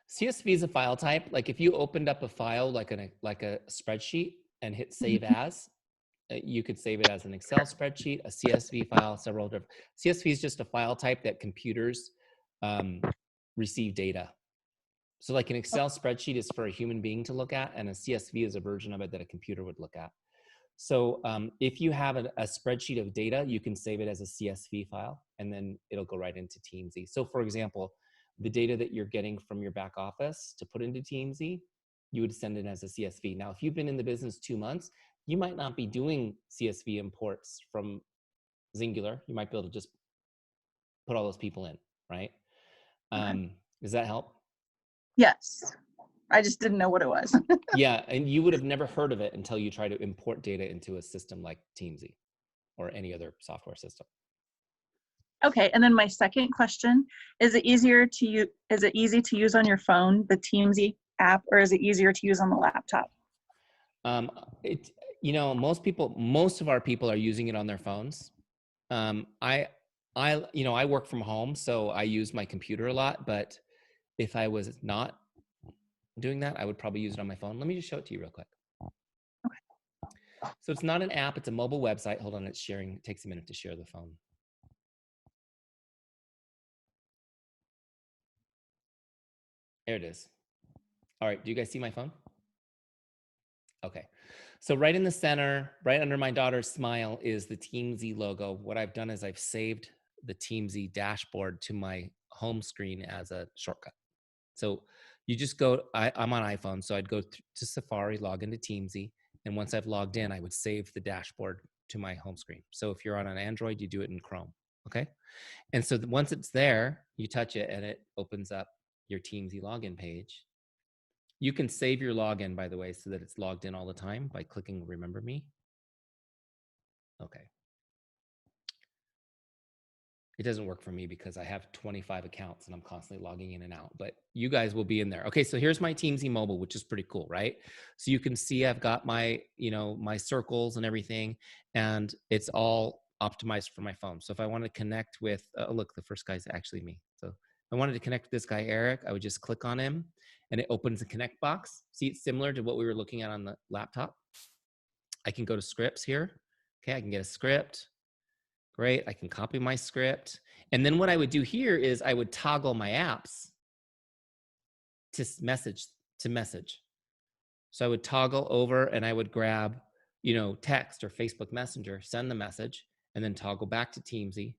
Speaker 1: CSV is a file type. Like if you opened up a file like a spreadsheet and hit save as, you could save it as an Excel spreadsheet, a CSV file, several different. CSV is just a file type that computers receive data. So like an Excel spreadsheet is for a human being to look at, and a CSV is a version of it that a computer would look at. So if you have a spreadsheet of data, you can save it as a CSV file, and then it'll go right into Teamzy. So for example, the data that you're getting from your back office to put into Teamzy, you would send it as a CSV. Now, if you've been in the business 2 months, you might not be doing CSV imports from Xyngular. You might be able to just put all those people in, right? Okay. Does that help?
Speaker 3: Yes. I just didn't know what it was.
Speaker 1: Yeah, and you would have never heard of it until you try to import data into a system like Teamzy or any other software system.
Speaker 3: Okay, and then my second question, is it easy to use on your phone, the Teamzy app, or is it easier to use on the laptop?
Speaker 1: Most of our people are using it on their phones. I work from home, so I use my computer a lot, but if I was not doing that, I would probably use it on my phone. Let me just show it to you real quick. Okay. So it's not an app, it's a mobile website. Hold on, it's sharing. It takes a minute to share the phone. There it is. All right, do you guys see my phone? Okay. So right in the center, right under my daughter's smile is the Teamzy logo. What I've done is I've saved the Teamzy dashboard to my home screen as a shortcut. So you just go, I'm on iPhone, so I'd go to Safari, log into Teamzy, and once I've logged in, I would save the dashboard to my home screen. So if you're on an Android, you do it in Chrome, okay? And so once it's there, you touch it and it opens up your Teamzy login page. You can save your login, by the way, so that it's logged in all the time by clicking Remember Me. Okay. It doesn't work for me because I have 25 accounts and I'm constantly logging in and out, but you guys will be in there. Okay, so here's my Teamzy mobile, which is pretty cool, right? So you can see I've got my, my circles and everything, and it's all optimized for my phone. So if I want to connect with, look, the first guy's actually me. So if I wanted to connect with this guy, Eric, I would just click on him and it opens a connect box. See, it's similar to what we were looking at on the laptop. I can go to scripts here. Okay, I can get a script. Great, I can copy my script. And then what I would do here is I would toggle my apps to message. So I would toggle over and I would grab, text or Facebook Messenger, send the message, and then toggle back to Teamzy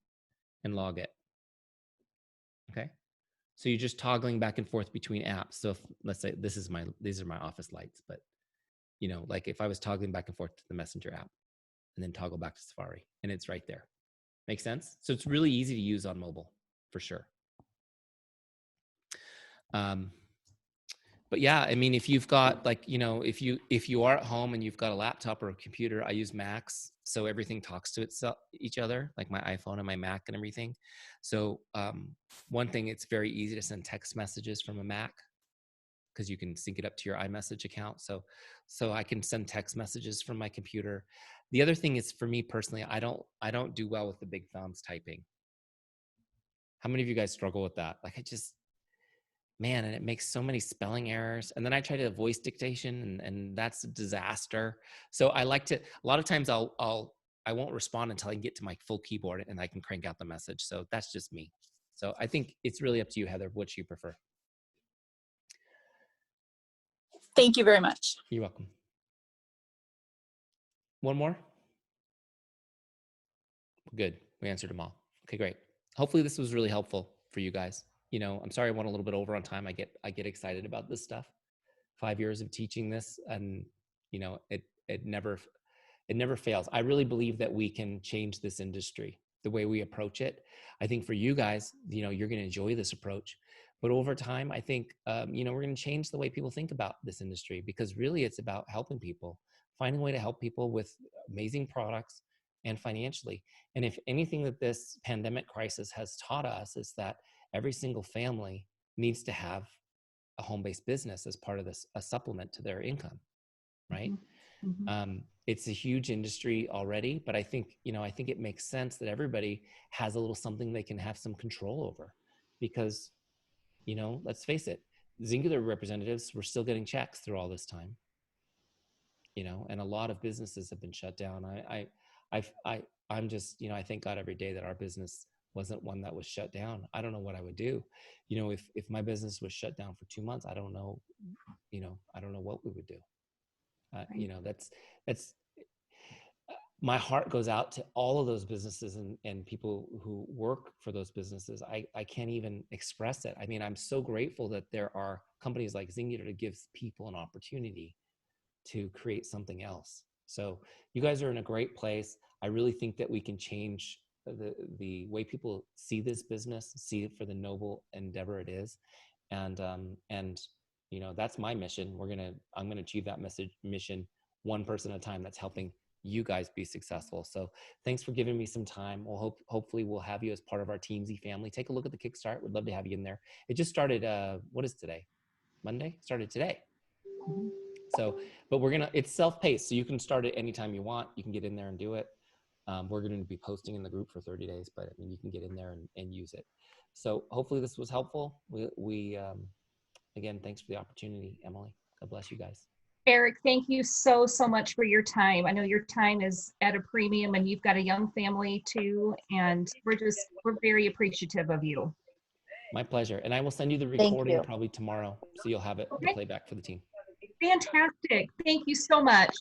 Speaker 1: and log it. Okay. So you're just toggling back and forth between apps. So if, let's say these are my office lights, but like if I was toggling back and forth to the Messenger app and then toggle back to Safari and it's right there. Make sense? So it's really easy to use on mobile for sure. But yeah, I mean, if you've got if you are at home and you've got a laptop or a computer, I use Macs, so everything talks to each other, like my iPhone and my Mac and everything. So one thing, it's very easy to send text messages from a Mac because you can sync it up to your iMessage account. So I can send text messages from my computer. The other thing is, for me personally, I don't do well with the big thumbs typing. How many of you guys struggle with that? Like and it makes so many spelling errors. And then I try to voice dictation and that's a disaster. So I like to, a lot of times I won't respond until I get to my full keyboard and I can crank out the message. So that's just me. So I think it's really up to you, Heather, what you prefer.
Speaker 3: Thank you very much.
Speaker 1: You're welcome. One more? Good. We answered them all. Okay, great. Hopefully this was really helpful for you guys. I'm sorry I went a little bit over on time. I get excited about this stuff. 5 years of teaching this, and it never fails. I really believe that we can change this industry, the way we approach it. I think for you guys, you're going to enjoy this approach, but over time, I think we're going to change the way people think about this industry, because really it's about helping people, finding a way to help people with amazing products and financially. And if anything that this pandemic crisis has taught us is that every single family needs to have a home-based business as part of this, a supplement to their income, right? Mm-hmm. It's a huge industry already, but I think it makes sense that everybody has a little something they can have some control over, because, let's face it, Xyngular representatives were still getting checks through all this time, and a lot of businesses have been shut down. I'm just, I thank God every day that our business wasn't one that was shut down. I don't know what I would do. If my business was shut down for 2 months, I don't know what we would do. Right. That's my heart goes out to all of those businesses and people who work for those businesses. I can't even express it. I mean, I'm so grateful that there are companies like Xyngular to give people an opportunity to create something else. So you guys are in a great place. I really think that we can change the way people see this business, see it for the noble endeavor it is. And that's my mission. I'm going to achieve that mission one person at a time. That's helping you guys be successful. So thanks for giving me some time. Hopefully we'll have you as part of our Teamzy family. Take a look at the Kickstart. We'd love to have you in there. It just started, what is today? Monday? Started today. So, but it's self-paced, so you can start it anytime you want. You can get in there and do it. We're going to be posting in the group for 30 days, but I mean, you can get in there and use it. So hopefully this was helpful. Again, thanks for the opportunity, Emily. God bless you guys.
Speaker 2: Eric, thank you so much for your time. I know your time is at a premium and you've got a young family too, and we're very appreciative of you.
Speaker 1: My pleasure. And I will send you the recording probably tomorrow, so you'll have it to play back for the team.
Speaker 2: Fantastic. Thank you so much.